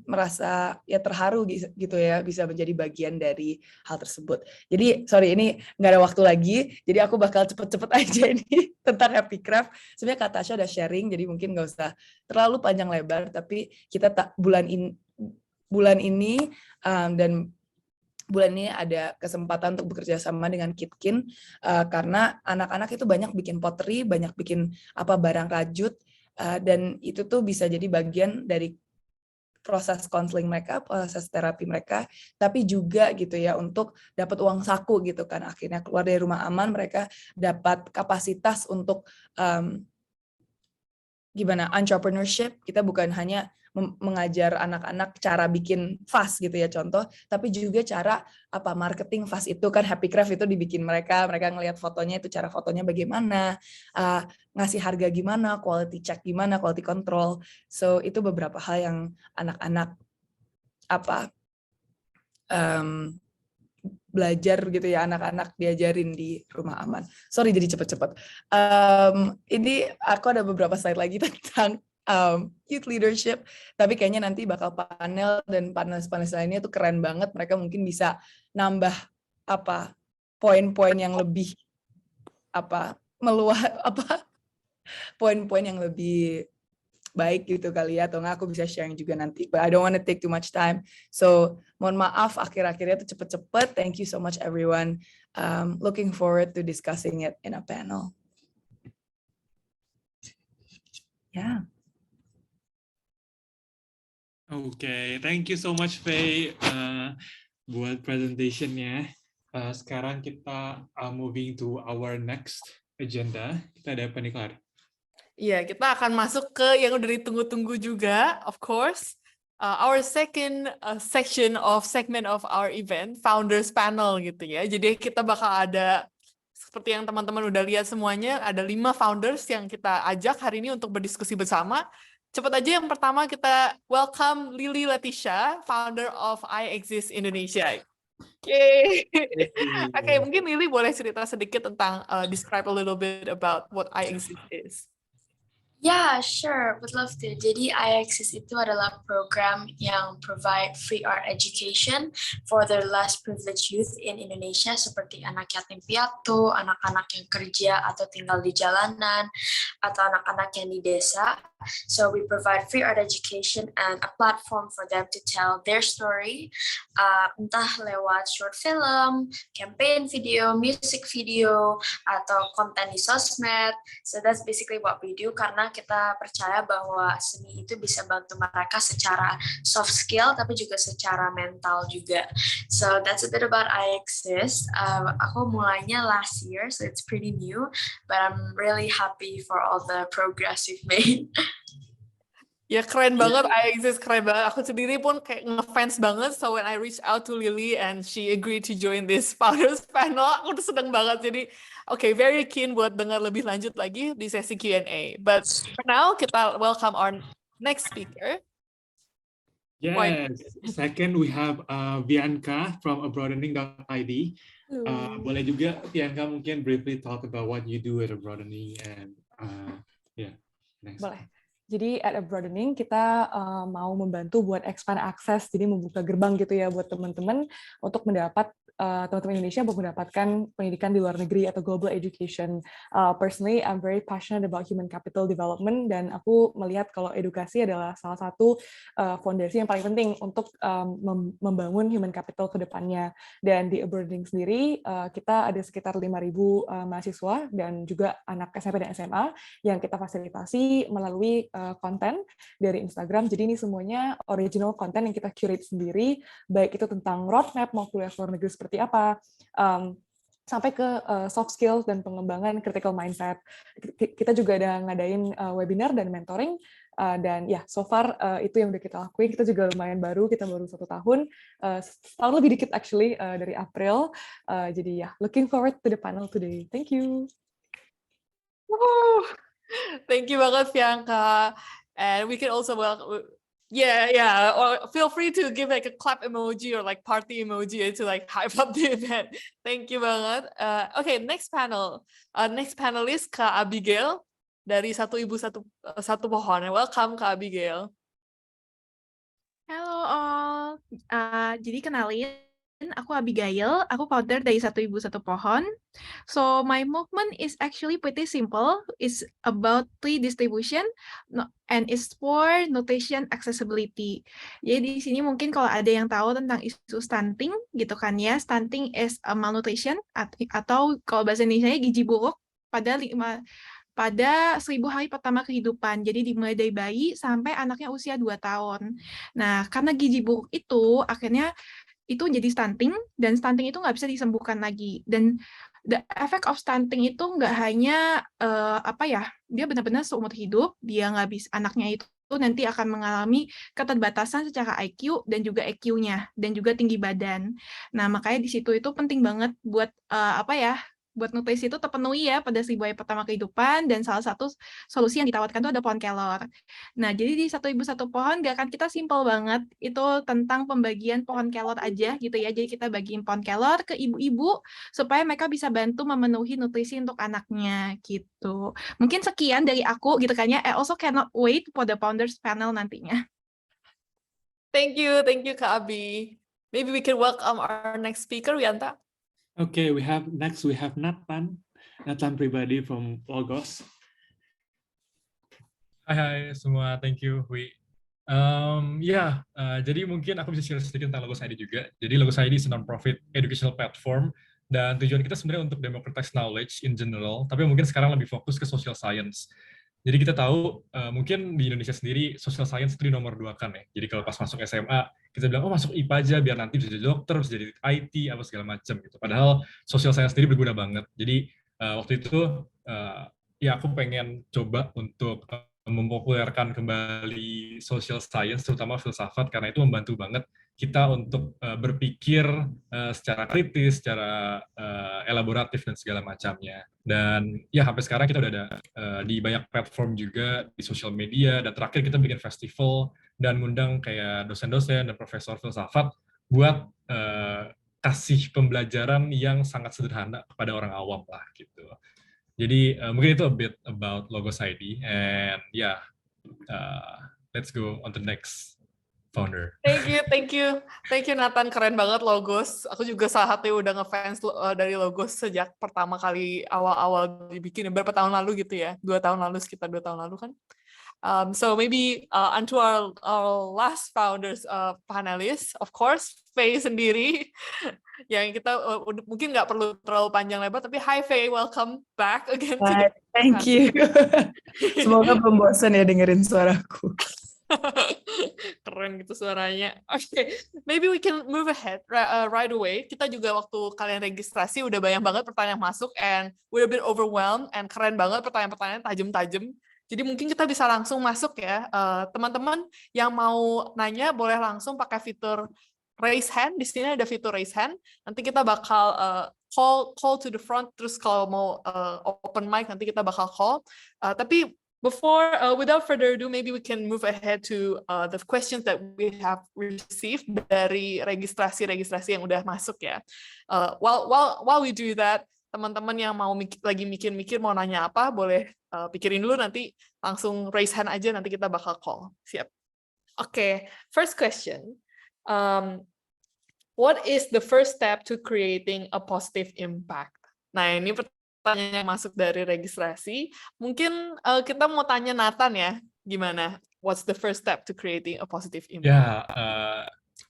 merasa ya terharu gitu ya bisa menjadi bagian dari hal tersebut. Jadi sorry, ini nggak ada waktu lagi, jadi aku bakal cepet-cepet aja ini tentang Happy Craft. Sebenarnya Kak Tasya udah sharing, jadi mungkin nggak usah terlalu panjang lebar, tapi kita bulan ini dan bulan ini ada kesempatan untuk bekerja sama dengan Kitkin karena anak-anak itu banyak bikin pottery, banyak bikin barang rajut, dan itu tuh bisa jadi bagian dari proses konseling mereka, proses terapi mereka, tapi juga gitu ya untuk dapat uang saku gitu kan. Akhirnya keluar dari rumah aman, mereka dapat kapasitas untuk entrepreneurship. Kita bukan hanya mengajar anak-anak cara bikin vas gitu ya contoh, tapi juga cara marketing vas itu kan Happy Craft itu dibikin mereka ngelihat fotonya itu cara fotonya bagaimana, ngasih harga gimana, quality check gimana, quality control. So itu beberapa hal yang anak-anak belajar gitu ya, anak-anak diajarin di rumah aman. Sorry jadi cepet-cepet. Ini aku ada beberapa slide lagi tentang youth leadership, tapi kayaknya nanti bakal panel dan panelis-panelis lainnya tuh keren banget. Mereka mungkin bisa nambah poin-poin yang lebih poin-poin yang lebih baik gitu kali ya, atau nggak aku bisa sharing juga nanti. But I don't want to take too much time. So mohon maaf akhir-akhirnya tuh cepet-cepet. Thank you so much everyone. Looking forward to discussing it in a panel. Yeah. Oke, thank you so much Faye buat presentation-nya. Sekarang kita moving to our next agenda. Kita ada apa nih, Clara? Iya, kita akan masuk ke yang udah ditunggu-tunggu juga, of course. Our second segment of our event, Founders Panel gitu ya. Jadi kita bakal ada, seperti yang teman-teman udah lihat semuanya, ada 5 founders yang kita ajak hari ini untuk berdiskusi bersama. Cepat aja yang pertama kita welcome Lily Leticia, founder of iExist Indonesia. Yay! Oke, mungkin Lily boleh cerita sedikit tentang describe a little bit about what iExist is. Yeah, sure. Would love to. Jadi iExist itu adalah program yang provide free art education for the less privileged youth in Indonesia seperti anak yatim piatu, anak-anak yang kerja atau tinggal di jalanan, atau anak-anak yang di desa. So we provide free art education and a platform for them to tell their story, entah lewat short film, campaign video, music video, atau konten di sosmed. So that's basically what we do, karena kita percaya bahwa seni itu bisa bantu mereka secara soft skill, tapi juga secara mental juga. So that's a bit about iExist. Aku mulainya last year, so it's pretty new, but I'm really happy for all the progress we've made. Ya keren banget, iExist keren banget. Aku sendiri pun kayak ngefans banget. So when I reached out to Lily and she agreed to join this Founders Panel, aku tuh seneng banget. Jadi very keen buat dengar lebih lanjut lagi di sesi Q&A. But for now, kita welcome our next speaker. Yes, second we have Bianca from abroadening.id. Boleh juga Bianca mungkin briefly talk about what you do at Abroadening and next. Boleh. Jadi at Abroadening kita mau membantu buat expand akses, jadi membuka gerbang gitu ya buat teman-teman untuk mendapat teman-teman Indonesia untuk mendapatkan pendidikan di luar negeri atau global education. Personally, I'm very passionate about human capital development, dan aku melihat kalau edukasi adalah salah satu fondasi yang paling penting untuk membangun human capital ke depannya. Dan di Abroadening sendiri, kita ada sekitar 5.000 mahasiswa dan juga anak SMP dan SMA yang kita fasilitasi melalui konten dari Instagram. Jadi ini semuanya original konten yang kita curate sendiri, baik itu tentang roadmap mau kuliah luar negeri seperti apa, sampai ke soft skills dan pengembangan critical mindset. Kita juga ada ngadain webinar dan mentoring, dan ya so far itu yang udah kita lakuin. Kita juga lumayan baru, kita baru 1 tahun, setahun lebih dikit actually dari April. Jadi ya, looking forward to the panel today. Thank you. Thank you banget Bianca. And we can also or feel free to give like a clap emoji or like party emoji to like hype up the event. Thank you banget. Okay, next panel. Next panelist Kak Abigail dari Satu Ibu Satu Pohon. Welcome Kak Abigail. Halo all. Jadi kenalin, aku Abigail. Aku founder dari Satu Ibu Satu Pohon. So my movement is actually pretty simple. It's about tree distribution and it's for nutrition accessibility. Jadi di sini mungkin kalau ada yang tahu tentang isu stunting gitu kan ya. Stunting is a malnutrition atau kalau bahasa Indonesianya gizi buruk pada pada 1000 hari pertama kehidupan. Jadi dimulai dari bayi sampai anaknya usia 2 tahun. Nah, karena gizi buruk itu akhirnya itu jadi stunting, dan stunting itu nggak bisa disembuhkan lagi. Dan the effect of stunting itu nggak hanya dia benar-benar seumur hidup, dia nggak bisa, anaknya itu nanti akan mengalami keterbatasan secara IQ dan juga EQ-nya, dan juga tinggi badan. Nah, makanya di situ itu penting banget buat buat nutrisi itu terpenuhi ya pada 1000 hari pertama kehidupan, dan salah satu solusi yang ditawarkan itu ada pohon kelor. Nah, jadi di 1 ibu 1 pohon gerakan kita simpel banget, itu tentang pembagian pohon kelor aja gitu ya. Jadi kita bagiin pohon kelor ke ibu-ibu supaya mereka bisa bantu memenuhi nutrisi untuk anaknya gitu. Mungkin sekian dari aku gitu kan ya. I also cannot wait for the founders panel nantinya. Thank you Kak Abi. Maybe we can welcome our next speaker, Wiyanta. Okay, we have Nathan Pribadi from Logos. Hai semua, thank you Wi. Jadi mungkin aku bisa share sedikit tentang Logos ID juga. Jadi Logos ID is a non-profit educational platform, dan tujuan kita sebenarnya untuk democratize knowledge in general, tapi mungkin sekarang lebih fokus ke social science. Jadi kita tahu mungkin di Indonesia sendiri social science itu nomor 2 kan ya. Jadi kalau pas masuk SMA kita bilang masuk IPA aja biar nanti bisa jadi dokter, bisa jadi IT apa segala macam gitu. Padahal social science sendiri berguna banget. Jadi waktu itu aku pengen coba untuk mempopulerkan kembali social science, terutama filsafat, karena itu membantu banget kita untuk berpikir secara kritis, secara elaboratif dan segala macamnya. Dan ya sampai sekarang kita udah ada di banyak platform juga di sosial media, dan terakhir kita bikin festival dan ngundang kayak dosen-dosen dan profesor filsafat buat kasih pembelajaran yang sangat sederhana kepada orang awam lah gitu. Jadi mungkin itu a bit about Logos ID, and let's go on to the next founder. Thank you Nathan, keren banget Logos. Aku juga salah satu yang udah ngefans dari Logos sejak pertama kali awal-awal dibikin berapa tahun lalu gitu ya, 2 tahun lalu, sekitar 2 tahun lalu kan. So maybe onto our last founders panelists, of course Faye sendiri yang kita mungkin nggak perlu terlalu panjang lebar, tapi hi Faye, welcome back again. Thank you. Semoga belum bosan ya dengerin suaraku. Keren gitu suaranya. Okay, maybe we can move ahead right away. Kita juga waktu kalian registrasi udah banyak banget pertanyaan masuk, and we're a bit overwhelmed, and keren banget pertanyaan-pertanyaan tajam-tajam. Jadi mungkin kita bisa langsung masuk ya. Teman-teman yang mau nanya boleh langsung pakai fitur raise hand. Di sini ada fitur raise hand. Nanti kita bakal call to the front, terus kalau mau open mic nanti kita bakal call. Tapi without further ado, maybe we can move ahead to the questions that we have received dari registrasi yang udah masuk ya. While we do that, teman-teman yang mau lagi mikir-mikir mau nanya apa, boleh pikirin dulu, nanti langsung raise hand aja, nanti kita bakal call. Siap. Okay, first question. What is the first step to creating a positive impact? Nah, ini pertanyaan yang masuk dari registrasi. Mungkin kita mau tanya Nathan ya, gimana? What's the first step to creating a positive impact? Ya,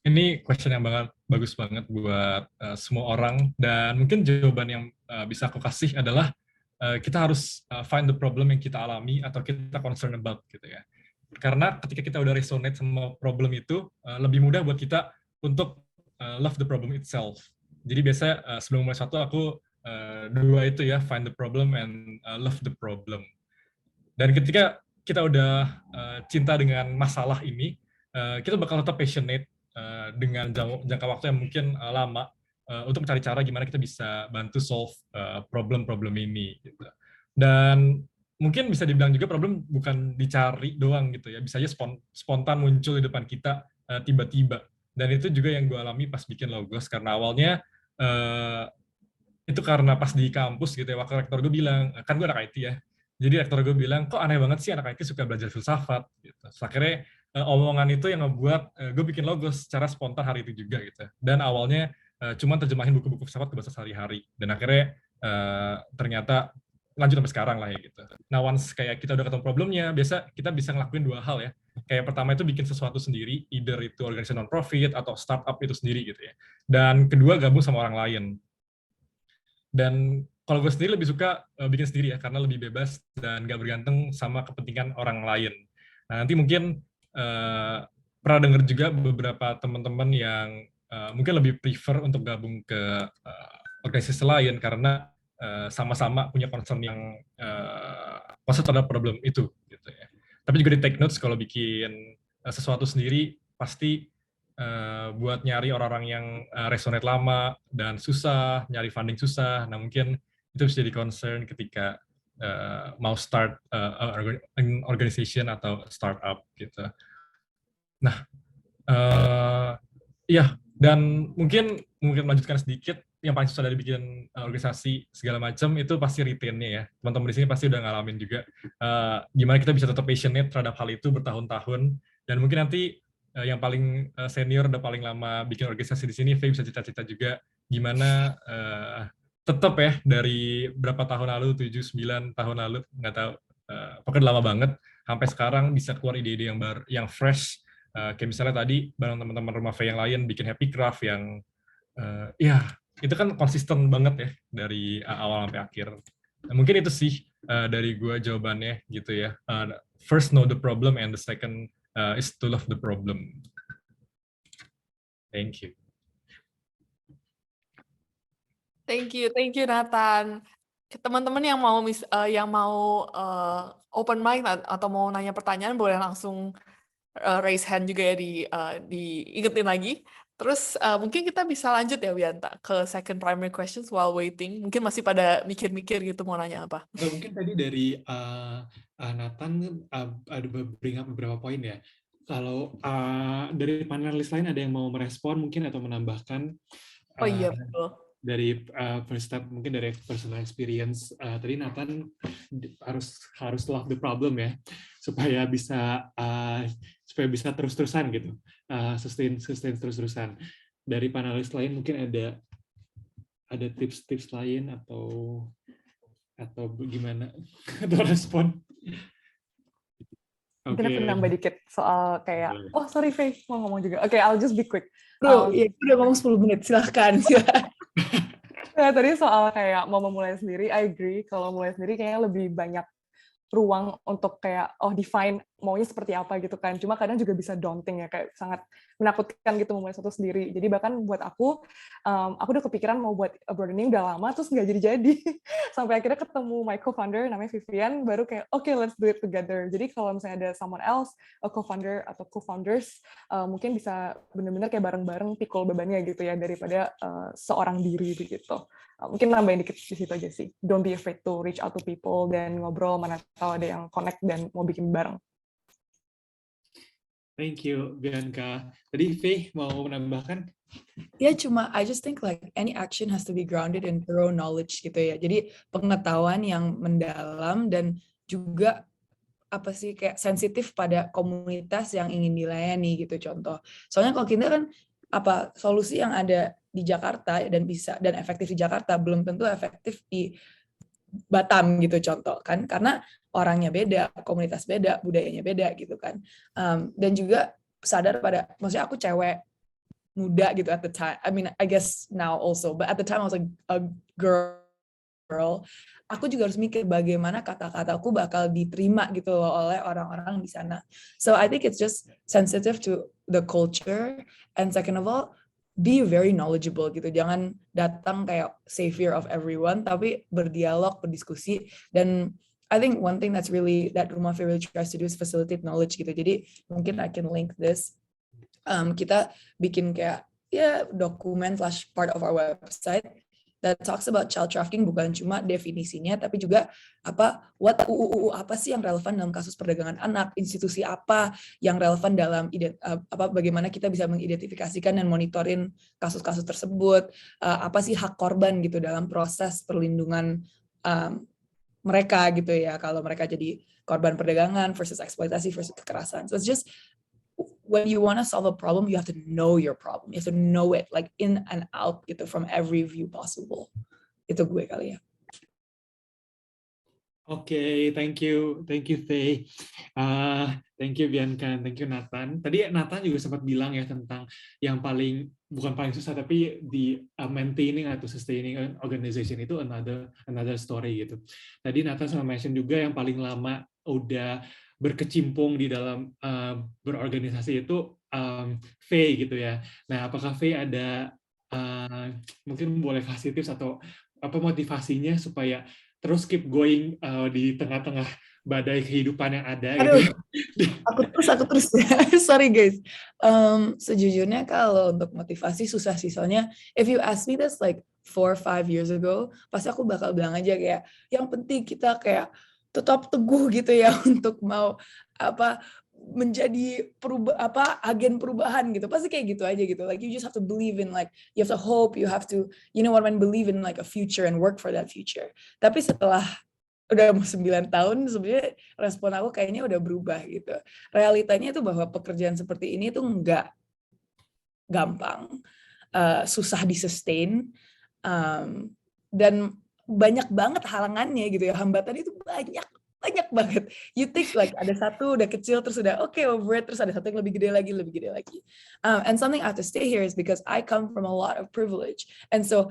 ini question yang bagus banget buat semua orang, dan mungkin jawaban yang bisa aku kasih adalah kita harus find the problem yang kita alami atau kita concern about gitu ya. Karena ketika kita udah resonate sama problem itu, lebih mudah buat kita untuk love the problem itself. Jadi biasanya sebelum mulai sesuatu aku dua itu ya, find the problem and love the problem. Dan ketika kita udah cinta dengan masalah ini, kita bakal tetap passionate dengan jangka waktu yang mungkin lama untuk mencari cara gimana kita bisa bantu solve problem-problem ini gitu. Dan mungkin bisa dibilang juga problem bukan dicari doang gitu ya, bisa aja spontan muncul di depan kita tiba-tiba. Dan itu juga yang gue alami pas bikin Logos, karena awalnya itu karena pas di kampus gitu ya, waktu rektor gue bilang, kan gue anak IT ya, jadi rektor gue bilang, kok aneh banget sih anak IT suka belajar filsafat gitu. Terus akhirnya omongan itu yang ngebuat gue bikin Logos secara spontan hari itu juga gitu. Dan awalnya cuma terjemahin buku-buku filsafat ke bahasa sehari-hari, dan akhirnya ternyata lanjut sampai sekarang lah ya gitu. Nah, once kayak kita udah ketemu problemnya, biasa kita bisa ngelakuin 2 hal ya. Kayak pertama itu bikin sesuatu sendiri, either itu organisasi non-profit atau startup itu sendiri gitu ya. Dan kedua, gabung sama orang lain. Dan kalau gue sendiri lebih suka bikin sendiri ya, karena lebih bebas dan nggak bergantung sama kepentingan orang lain. Nah, nanti mungkin pernah dengar juga beberapa teman-teman yang mungkin lebih prefer untuk gabung ke organisasi lain karena sama-sama punya concern yang concern terhadap problem itu, gitu ya. Tapi juga di take notes kalau bikin sesuatu sendiri pasti buat nyari orang-orang yang resonate lama dan susah, nyari funding susah. Nah, mungkin itu bisa jadi concern ketika mau start an organization atau startup gitu. Nah, ya, dan mungkin melanjutkan sedikit, yang paling susah dari bikin organisasi segala macam itu pasti retain-nya ya. Teman-teman di sini pasti udah ngalamin juga gimana kita bisa tetap passionate terhadap hal itu bertahun-tahun. Dan mungkin nanti yang paling senior dan paling lama bikin organisasi di sini, Faye bisa cerita-cerita juga gimana tetap ya dari berapa tahun lalu, 7-9 tahun lalu, nggak tahu, pokoknya lama banget, sampai sekarang bisa keluar ide-ide yang baru, yang fresh, kayak misalnya tadi bareng teman-teman Rumah Faye yang lain bikin Happy Craft yang ya itu kan konsisten banget ya dari awal sampai akhir. Nah, mungkin itu sih dari gue jawabannya gitu ya. First know the problem and the second is to love the problem. Thank you. Thank you Nathan. Teman-teman yang mau open mic atau mau nanya pertanyaan boleh langsung raise hand juga ya, diingetin lagi. Terus mungkin kita bisa lanjut ya Wianta ke second primary questions while waiting. Mungkin masih pada mikir-mikir gitu mau nanya apa. Nah, mungkin tadi dari Nathan ada bring up beberapa poin ya. Kalau dari panelis lain ada yang mau merespon mungkin atau menambahkan? Oh iya betul. Dari first step mungkin dari personal experience tadi Nathan harus love the problem ya supaya bisa terus-terusan gitu, sustain terus-terusan. Dari panelis lain mungkin ada tips-tips lain atau gimana atau respon? Mungkin aku nambah dikit soal kayak, oh sorry Faye mau ngomong juga. Oke, I'll just be quick. Bro, ya udah ngomong 10 menit, silahkan. Nah, tadi soal kayak mau memulai sendiri, I agree. Kalau mulai sendiri kayaknya lebih banyak ruang untuk kayak define maunya seperti apa gitu kan. Cuma kadang juga bisa daunting ya, kayak sangat menakutkan gitu memulai sesuatu sendiri. Jadi bahkan buat aku udah kepikiran mau buat broadening udah lama terus nggak jadi-jadi. Sampai akhirnya ketemu my co-founder namanya Vivian, baru kayak okay, let's do it together. Jadi kalau misalnya ada someone else, a co-founder atau co-founders, mungkin bisa benar-benar kayak bareng-bareng pikul bebannya gitu ya daripada seorang diri gitu. Mungkin nambahin dikit di situ aja sih. Don't be afraid to reach out to people dan ngobrol, mana tahu ada yang connect dan mau bikin bareng. Thank you, Bianca. Tadi Faye mau menambahkan? Ya cuma I just think like any action has to be grounded in thorough knowledge gitu ya. Jadi pengetahuan yang mendalam dan juga apa sih kayak sensitif pada komunitas yang ingin dilayani gitu contoh. Soalnya kalau kita kan apa solusi yang ada di Jakarta dan efektif di Jakarta belum tentu efektif di Batam gitu contoh kan, karena orangnya beda, komunitas beda, budayanya beda gitu kan. Dan juga sadar pada, maksudnya aku cewek muda gitu at the time, I mean I guess now also, but at the time I was like a girl, aku juga harus mikir bagaimana kata-kataku bakal diterima gitu loh oleh orang-orang di sana. So I think it's just sensitive to the culture, and second of all, be very knowledgeable gitu. Jangan datang kayak savior of everyone, tapi berdialog, berdiskusi. Dan I think one thing that Rumah Faye really tries to do is facilitate knowledge gitu. Jadi mungkin I can link this. Kita bikin kayak dokumen / part of our website that talks about child trafficking, bukan cuma definisinya, tapi juga apa sih yang relevan dalam kasus perdagangan anak, institusi apa yang relevan dalam bagaimana kita bisa mengidentifikasikan dan monitorin kasus-kasus tersebut, apa sih hak korban gitu dalam proses perlindungan mereka gitu ya, kalau mereka jadi korban perdagangan versus eksploitasi versus kekerasan. So it's just when you want to solve a problem, you have to know your problem. You have to know it like in and out gitu from every view possible. Itu gue kali ya. Okay, thank you Faye. Thank you Bianca, thank you Nathan. Tadi Nathan juga sempat bilang ya tentang yang bukan paling susah, tapi di maintaining atau sustaining an organization itu another story gitu. Tadi Nathan sama mention juga yang paling lama udah berkecimpung di dalam berorganisasi itu Faye gitu ya. Nah, apakah Faye ada mungkin boleh kasih tips atau apa motivasinya supaya terus keep going di tengah-tengah badai kehidupan yang ada. Aduh, gitu. aku terus sorry guys. Sejujurnya kalau untuk motivasi susah sih, soalnya if you ask me this like 4 or 5 years ago, pasti aku bakal bilang aja kayak yang penting kita kayak tetap teguh gitu ya untuk mau menjadi agen perubahan gitu, pasti kayak gitu aja gitu, like you just have to believe in, like you have to hope, you have to, you know what I mean, believe in like a future and work for that future. Tapi setelah udah 9 tahun sebenarnya respon aku kayaknya udah berubah gitu. Realitanya itu bahwa pekerjaan seperti ini tuh nggak gampang, susah di-sustain, dan banyak banget halangannya gitu ya, hambatan itu banyak banget. You think like ada satu udah kecil terus udah okay over it, terus ada satu yang lebih gede lagi. And something I have to stay here is because I come from a lot of privilege, and so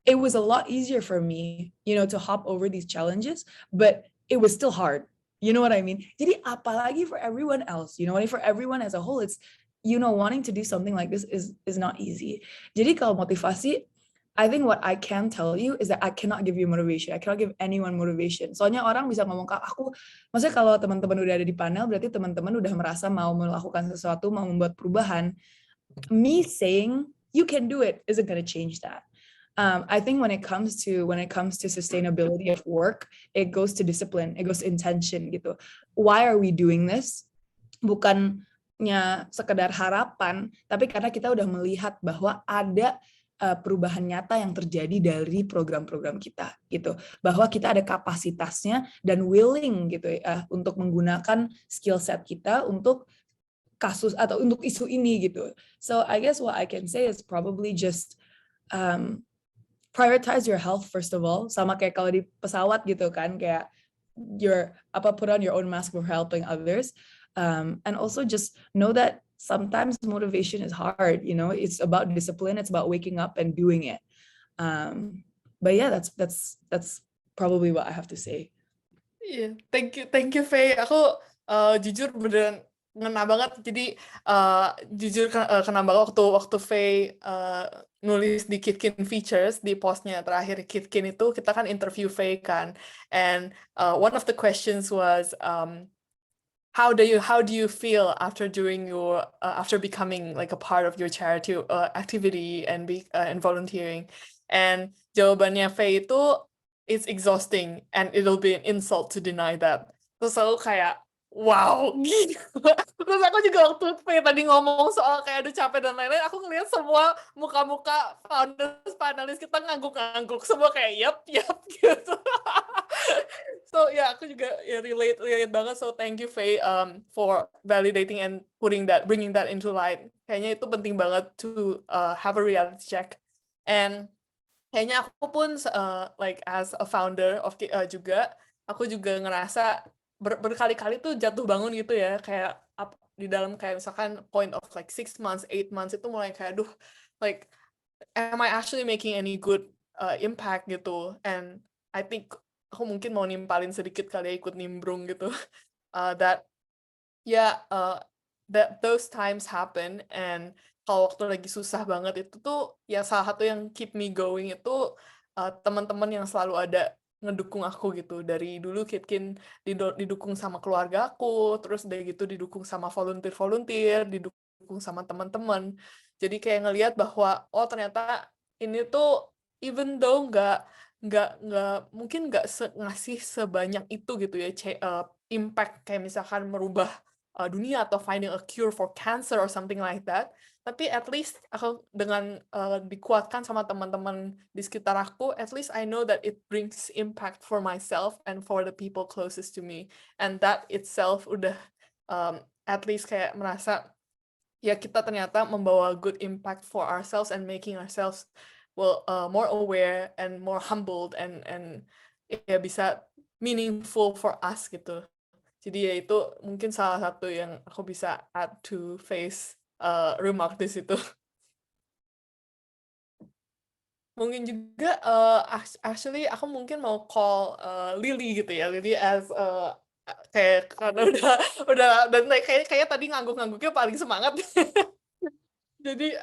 it was a lot easier for me, you know, to hop over these challenges, but it was still hard. You know what I mean? Jadi apalagi for everyone else, you know, for everyone as a whole, it's, you know, wanting to do something like this is not easy. Jadi kalau motivasi, I think what I can tell you is that I cannot give you motivation. I cannot give anyone motivation. Soalnya orang bisa ngomong ke aku, maksudnya kalau teman-teman udah ada di panel, berarti teman-teman udah merasa mau melakukan sesuatu, mau membuat perubahan. Me saying you can do it isn't going to change that. I think when it comes to sustainability of work, it goes to discipline, it goes to intention gitu. Why are we doing this? Bukannya sekedar harapan, tapi karena kita udah melihat bahwa ada perubahan nyata yang terjadi dari program-program kita gitu, bahwa kita ada kapasitasnya dan willing gitu ya untuk menggunakan skill set kita untuk kasus atau untuk isu ini gitu. So I guess what I can say is probably just prioritize your health first of all, sama kayak kalau di pesawat gitu kan, kayak put on your own mask for helping others, and also just know that sometimes motivation is hard, you know, it's about discipline, it's about waking up and doing it. But yeah, that's probably what I have to say. Yeah, thank you Faye. Aku jujur beneran ngena banget. Jadi jujur kena banget waktu Faye nulis di Kitkin Features, di postnya terakhir Kitkin itu kita kan interview Faye kan, and one of the questions was how do you feel after doing your after becoming like a part of your charity activity and volunteering, and jawabannya Faye itu it's exhausting and it'll be an insult to deny that. Terus aku kayak wow, gitu. Terus aku juga waktu Faye tadi ngomong soal kayak aduh capek dan lain-lain, aku ngeliat semua muka-muka founders, panelis kita ngangguk-ngangguk, semua kayak yep gitu. So yeah, aku juga relate banget. So thank you Faye for validating and bringing that into light. Kayaknya itu penting banget to have a reality check. And kayaknya aku pun like as a founder of juga, aku juga ngerasa berkali-kali tuh jatuh bangun gitu ya, kayak di dalam kayak misalkan point of like 6 months, 8 months itu mulai kayak aduh, like am I actually making any good impact gitu. And I think aku mungkin mau nimpalin sedikit kali ya, ikut nimbrung gitu. That those times happen, and kalau waktu lagi susah banget itu tuh ya salah satu yang keep me going itu teman-teman yang selalu ada ngedukung aku gitu. Dari dulu Kitkin didukung sama keluarga aku, terus dari gitu didukung sama volunteer, didukung sama teman-teman. Jadi kayak ngelihat bahwa oh ternyata ini tuh even though nggak mungkin nggak ngasih sebanyak itu gitu ya impact kayak misalkan merubah dunia atau finding a cure for cancer or something like that, tapi at least aku dengan dikuatkan sama teman-teman di sekitar aku, at least I know that it brings impact for myself and for the people closest to me, and that itself udah at least kayak merasa ya kita ternyata membawa good impact for ourselves and making ourselves more aware and more humbled and ya bisa meaningful for us gitu. Jadi ya itu mungkin salah satu yang aku bisa add to Faye's remark di situ. Mungkin juga actually aku mungkin mau call Lily gitu ya, Lily as kayak karena udah dan kayak tadi ngangguk-ngangguknya paling semangat. Jadi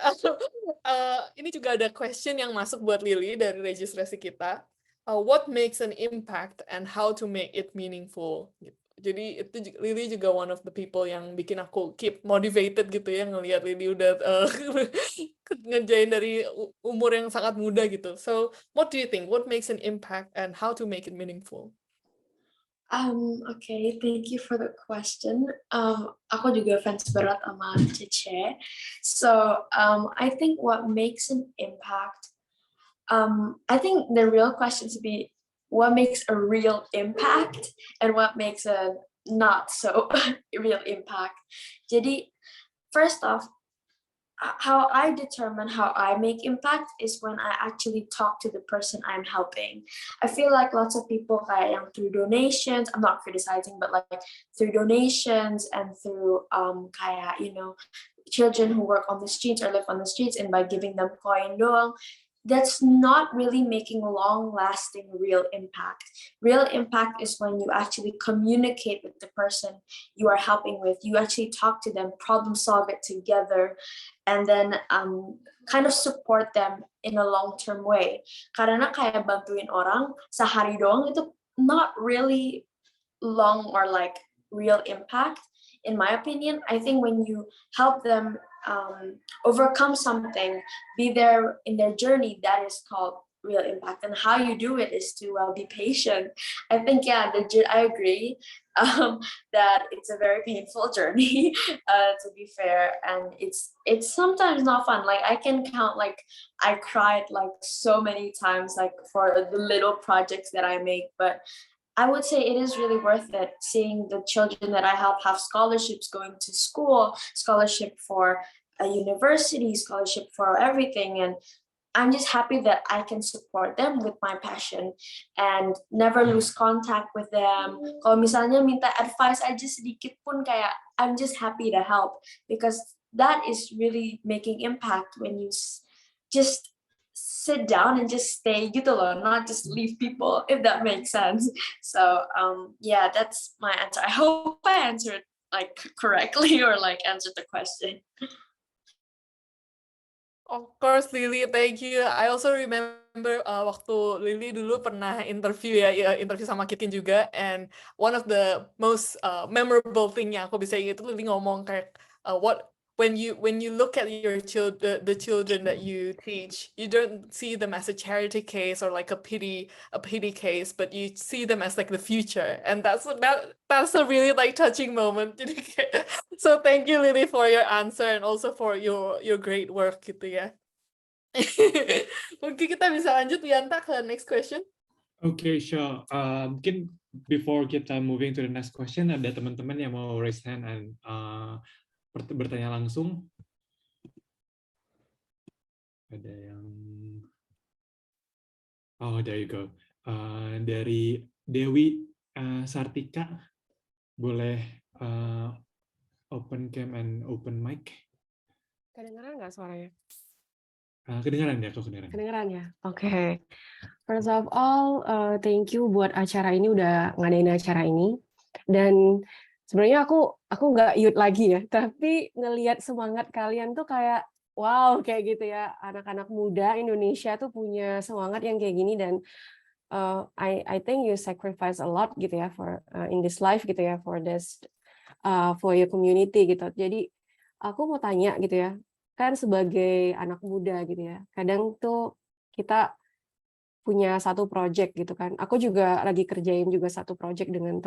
ini juga ada question yang masuk buat Lily dari registrasi kita. What makes an impact and how to make it meaningful? Gitu. Jadi itu Lily juga one of the people yang bikin aku keep motivated gitu ya, ngelihat Lily udah ngerjain dari umur yang sangat muda gitu. So what do you think? What makes an impact and how to make it meaningful? Okay, thank you for the question. Aku juga fans berat sama Cece. So, I think what makes an impact, I think the real question should be what makes a real impact and what makes a not so real impact. Jadi, first off, how I determine how I make impact is when I actually talk to the person I'm helping. I feel like lots of people through donations, I'm not criticizing, but like through donations and through children who work on the streets or live on the streets, and by giving them coin doang, that's not really making long-lasting real impact. Real impact is when you actually communicate with the person you are helping with. You actually talk to them, problem solve it together, and then kind of support them in a long-term way. Karena kayak bantuin orang sehari doang itu not really long or like real impact. In my opinion, I think when you help them overcome something, be there in their journey, that is called real impact. And how you do it is to be patient. I think, I agree that it's a very painful journey, to be fair, and it's sometimes not fun. Like I can count, like I cried like so many times, like for the little projects that I make, but I would say it is really worth it seeing the children that I help have scholarships going to school, scholarship for a university, scholarship for everything. And I'm just happy that I can support them with my passion and never lose contact with them. Kalau misalnya minta advice aja sedikit pun kayak, I'm just happy to help, because that is really making impact when you just sit down and just stay gitu loh, not just leave people, if that makes sense. So that's my answer. I hope I answered like correctly or like answered the question. Of course, Lily, thank you. I also remember waktu Lily dulu pernah interview interview sama Kitin juga, and one of the most memorable thing yang aku bisa ingat itu Lily ngomong kayak when you look at your the children that you teach, you don't see them as a charity case or like a pity case, but you see them as like the future, and that's a really like touching moment. So thank you, Lily, for your answer and also for your great work gitu ya. Mungkin kita bisa lanjut Yanta ke next question. Okay, sure. Mungkin before kita moving to the next question, ada teman-teman yang mau raise hand and bertanya langsung. Ada yang there you go. Dari Dewi Sartika, boleh open cam and open mic. Kedengeran nggak suaranya? Kedengeran ya, kedengeran. Kedengeran ya. Oke. First of all, thank you buat acara ini, udah ngadain acara ini. Dan sebenarnya aku nggak youth lagi ya, tapi ngelihat semangat kalian tuh kayak wow, kayak gitu ya. Anak-anak muda Indonesia tuh punya semangat yang kayak gini, dan I think you sacrifice a lot gitu ya for in this life gitu ya, for this for your community gitu. Jadi aku mau tanya gitu ya, kan sebagai anak muda gitu ya, kadang tuh kita punya satu project gitu kan. Aku juga lagi kerjain juga satu project dengan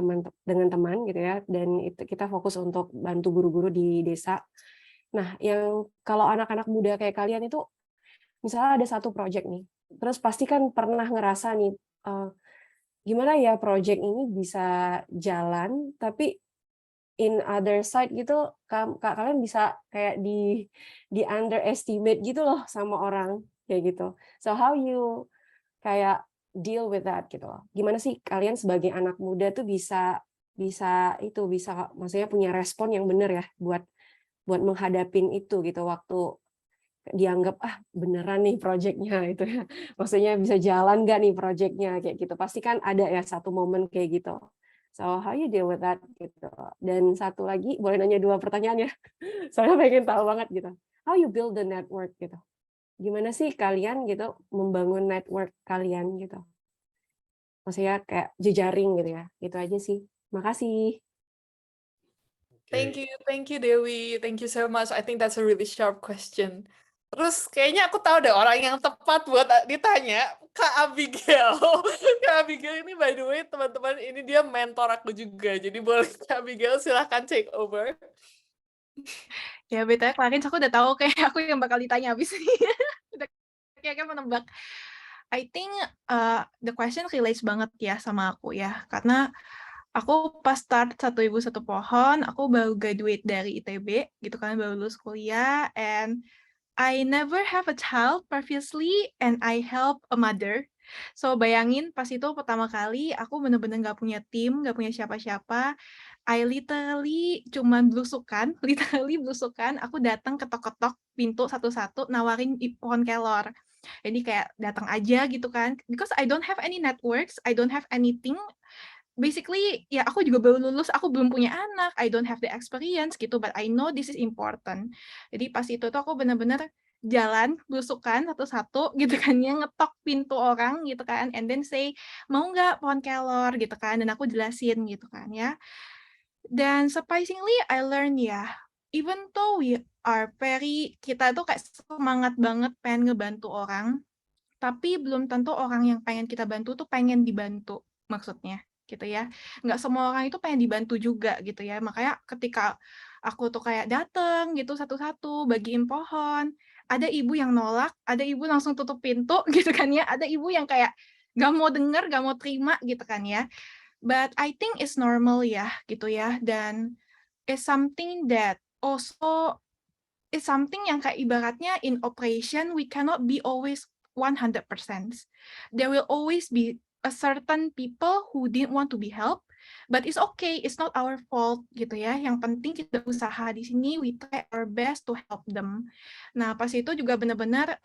teman gitu ya, dan itu kita fokus untuk bantu guru-guru di desa. Nah, yang kalau anak-anak muda kayak kalian itu misalnya ada satu project nih, terus pasti kan pernah ngerasa nih gimana ya project ini bisa jalan, tapi in other side gitu kalian bisa kayak di underestimate gitu loh sama orang kayak gitu. So how you kayak deal with that gitu loh. Gimana sih kalian sebagai anak muda tuh bisa bisa maksudnya punya respon yang benar ya buat menghadapin itu gitu waktu dianggap beneran nih projectnya itu ya. Maksudnya bisa jalan nggak nih projectnya kayak gitu. Pasti kan ada ya satu momen kayak gitu. So how you deal with that gitu. Dan satu lagi boleh nanya 2 pertanyaan ya. Soalnya pengen tahu banget gitu. How you build the network gitu. Gimana sih kalian gitu membangun network kalian gitu. Maksudnya kayak jejaring gitu ya. Itu aja sih. Makasih. Thank you Dewi. Thank you so much. I think that's a really sharp question. Terus kayaknya aku tahu deh orang yang tepat buat ditanya, Kak Abigail. Kak Abigail ini by the way teman-teman ini dia mentor aku juga. Jadi boleh Kak Abigail silahkan take over. Ya BTW kemarin aku udah tahu kayak aku yang bakal ditanya abis ini. Udah kayak menebak. I think the question relates banget ya sama aku ya. Karena aku pas start Satu Ibu Satu Pohon, aku baru graduate dari ITB gitu kan, baru lulus kuliah, and I never have a child previously and I help a mother. So bayangin pas itu pertama kali aku bener-bener gak punya tim, gak punya siapa-siapa. I literally cuman blusukan, aku datang ketok-ketok pintu satu-satu nawarin pohon kelor. Jadi kayak datang aja gitu kan, because I don't have any networks, I don't have anything. Basically, ya aku juga baru lulus, aku belum punya anak, I don't have the experience gitu, but I know this is important. Jadi pas itu tuh aku bener-bener jalan, blusukan satu-satu gitu kan ya, ngetok pintu orang gitu kan, and then say, mau nggak pohon kelor gitu kan, dan aku jelasin gitu kan ya. Dan surprisingly, I learn ya, even though we are kita tuh kayak semangat banget pengen ngebantu orang, tapi belum tentu orang yang pengen kita bantu tuh pengen dibantu, maksudnya gitu ya. Nggak semua orang itu pengen dibantu juga gitu ya. Makanya ketika aku tuh kayak dateng gitu satu-satu, bagiin pohon, ada ibu yang nolak, ada ibu langsung tutup pintu gitu kan ya, ada ibu yang kayak nggak mau denger, nggak mau terima gitu kan ya. But I think it's normal ya gitu ya, dan it's something that also it's something yang kayak ibaratnya in operation we cannot be always 100%. There will always be a certain people who didn't want to be helped, but it's okay, it's not our fault gitu ya. Yang penting kita usaha di sini, we try our best to help them. Nah, pas itu juga benar-benar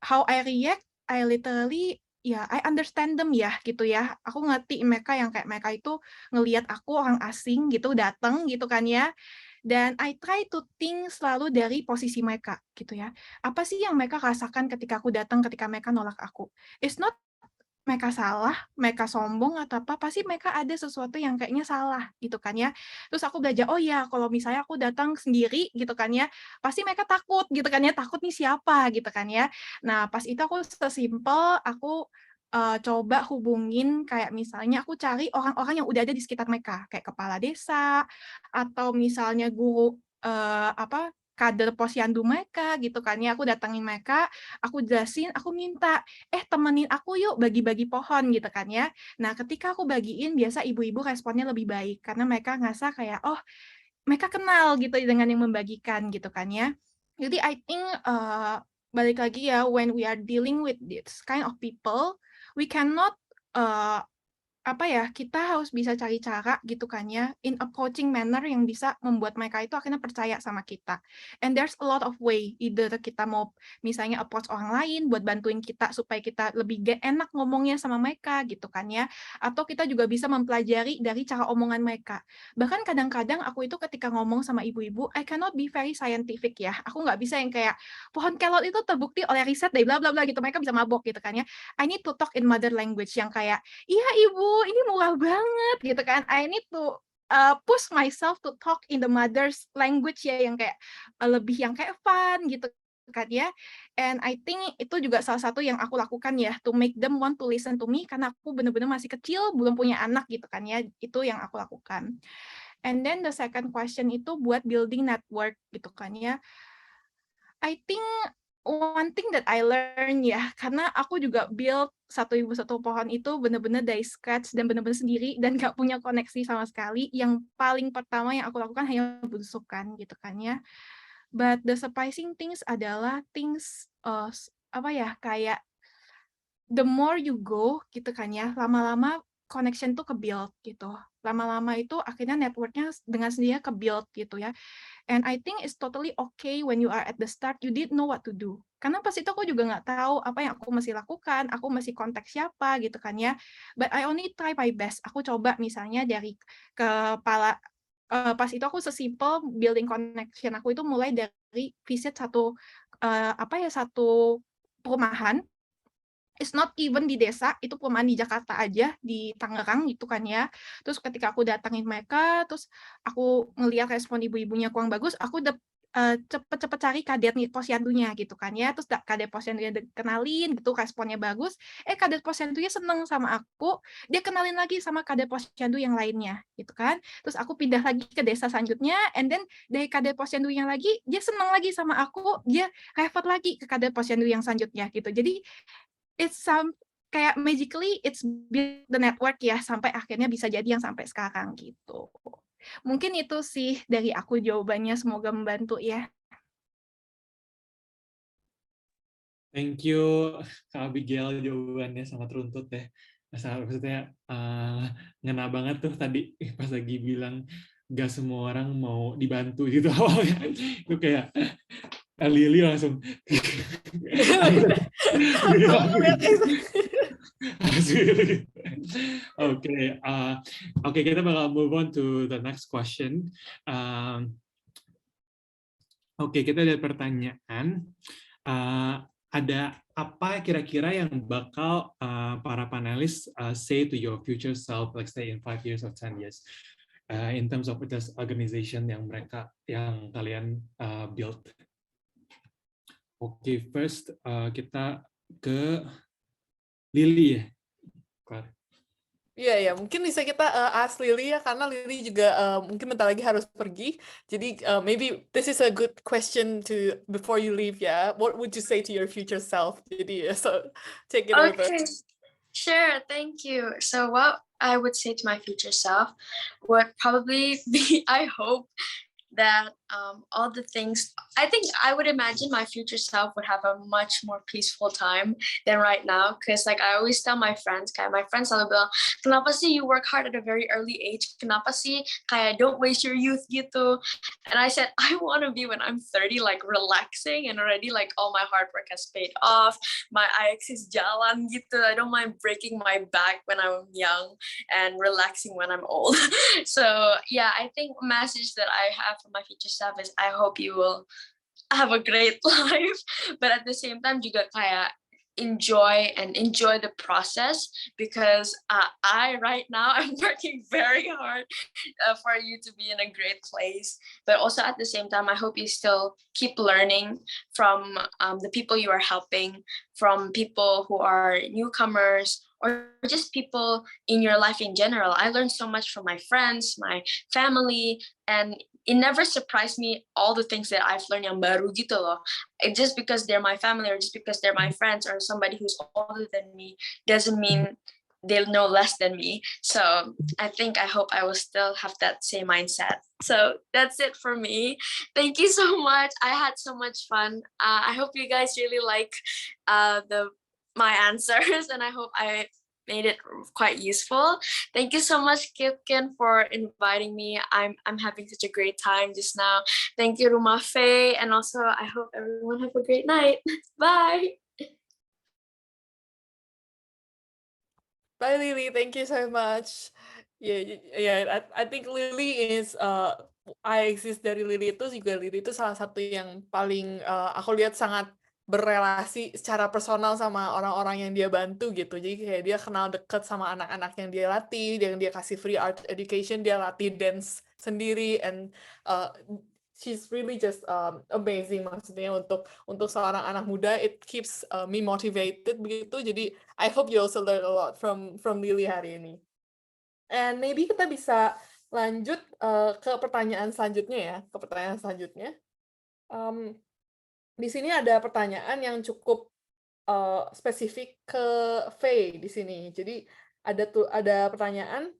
how I react, I literally I understand them ya gitu ya. Aku ngerti mereka yang kayak mereka itu ngelihat aku orang asing gitu datang gitu kan ya. Dan I try to think selalu dari posisi mereka gitu ya. Apa sih yang mereka rasakan ketika aku datang, ketika mereka nolak aku? It's not mereka salah, mereka sombong atau apa, pasti mereka ada sesuatu yang kayaknya salah gitu kan ya. Terus aku belajar, oh ya kalau misalnya aku datang sendiri gitu kan ya, pasti mereka takut gitu kan ya, takut nih siapa gitu kan ya. Nah pas itu aku sesimpel, aku coba hubungin kayak misalnya aku cari orang-orang yang udah ada di sekitar mereka, kayak kepala desa, atau misalnya guru kader posyandu mereka gitu kan ya, aku datangin mereka, aku jelasin, aku minta, temenin aku yuk bagi-bagi pohon gitu kan ya. Nah ketika aku bagiin, biasa ibu-ibu responnya lebih baik, karena mereka ngerasa kayak, oh mereka kenal gitu dengan yang membagikan gitu kan ya. Jadi I think balik lagi ya, when we are dealing with this kind of people, we cannot kita harus bisa cari cara gitu kan ya, in approaching manner yang bisa membuat mereka itu akhirnya percaya sama kita. And there's a lot of way, either kita mau misalnya approach orang lain buat bantuin kita supaya kita lebih enak ngomongnya sama mereka gitu kan ya, atau kita juga bisa mempelajari dari cara omongan mereka. Bahkan kadang-kadang aku itu ketika ngomong sama ibu-ibu, I cannot be very scientific ya, aku nggak bisa yang kayak pohon kelor itu terbukti oleh riset dari bla bla bla gitu, mereka bisa mabok gitu kan ya. I need to talk in mother language yang kayak, iya ibu, ini murah banget gitu kan. I need to push myself to talk in the mother's language ya, yang kayak lebih yang kayak fun gitu kan ya. And I think itu juga salah satu yang aku lakukan ya, to make them want to listen to me, karena aku benar-benar masih kecil, belum punya anak gitu kan ya. Itu yang aku lakukan. And then the second question itu buat building network gitu kan ya. I think one thing that I learn ya, karena aku juga build Satu Ibu Satu Pohon itu benar-benar dari scratch dan benar-benar sendiri dan gak punya koneksi sama sekali. Yang paling pertama yang aku lakukan hanya belusukan gitu kan ya. But the surprising things adalah things kayak the more you go gitu kan ya, lama-lama connection tuh ke-build gitu. Lama-lama itu akhirnya network-nya dengan sendirinya ke-build gitu ya. And I think it's totally okay when you are at the start, you didn't know what to do. Karena pas itu aku juga nggak tahu apa yang aku mesti lakukan, aku mesti kontak siapa gitu kan ya. But I only try my best. Aku coba misalnya dari kepala, pas itu aku sesimpel building connection aku itu mulai dari visit satu perumahan. It's not even di desa, itu perumahan di Jakarta aja, di Tangerang gitu kan ya. Terus ketika aku datangin mereka, terus aku ngelihat respon ibu-ibunya kurang bagus, aku cepet-cepet cari Kades Posyandunya gitu kan ya. Terus Kades Posyandunya kenalin gitu, responnya bagus. Kades Posyandunya seneng sama aku, dia kenalin lagi sama Kades Posyandu yang lainnya gitu kan. Terus aku pindah lagi ke desa selanjutnya, and then dari Kades Posyandu yang lagi, dia seneng lagi sama aku, dia refer lagi ke Kades Posyandu yang selanjutnya gitu. Jadi it's kayak magically it's build the network ya sampai akhirnya bisa jadi yang sampai sekarang gitu. Mungkin itu sih dari aku jawabannya, semoga membantu ya. Thank you Kak Abigail, jawabannya sangat runtut ya. Maksudnya ngena banget tuh tadi pas lagi bilang gak semua orang mau dibantu gitu awalnya. Itu kayak Lily langsung Oke, kita bakal move on to the next question. Oke, kita ada pertanyaan. Ada apa kira-kira yang bakal para panelis say to your future self, let's say in 5 years or 10 years, in terms of this organization yang kalian build? Oke, first kita ke Lily ya. Iya, mungkin bisa kita ask Lily ya, karena Lily juga mungkin bentar lagi harus pergi. Jadi maybe this is a good question to before you leave ya. What would you say to your future self? Jadi so take it over. Okay, sure, thank you. So what I would say to my future self would probably be, I hope that all the things, I think I would imagine my future self would have a much more peaceful time than right now, because like I always tell my friends selalu bilang, kenapa sih you work hard at a very early age, kenapa sih kayak don't waste your youth gitu. And I said I want to be when I'm 30 like relaxing and already like all my hard work has paid off, my IXs jalan gitu, I don't mind breaking my back when I'm young and relaxing when I'm old. So yeah, I think a message that I have for my future self is I hope you will have a great life, but at the same time juga kayak enjoy the process, because I right now I'm working very hard for you to be in a great place, but also at the same time I hope you still keep learning from the people you are helping, from people who are newcomers, or just people in your life in general. I learned so much from my friends, my family, and it never surprised me all the things that I've learned yang baru gitu loh. Just because they're my family or just because they're my friends or somebody who's older than me doesn't mean they'll know less than me. So I hope I will still have that same mindset. So that's it for me. Thank you so much. I had so much fun. I hope you guys really like my answers, and I hope I made it quite useful. Thank you so much, Kipkin, for inviting me. I'm having such a great time just now. Thank you, Rumah Faye, and also I hope everyone have a great night. Bye. Bye, Lily. Thank you so much. I think Lily is I exist dari Lily itu juga, Lily itu salah satu yang paling aku lihat sangat berrelasi secara personal sama orang-orang yang dia bantu gitu. Jadi kayak dia kenal deket sama anak-anak yang dia latih, yang dia kasih free art education, dia latih dance sendiri, and she's really just amazing, maksudnya untuk seorang anak muda. It keeps me motivated begitu. Jadi I hope you also learn a lot from Lily hari ini. And maybe kita bisa lanjut ke pertanyaan selanjutnya ya, di sini ada pertanyaan yang cukup spesifik ke Faye di sini. Jadi ada pertanyaan,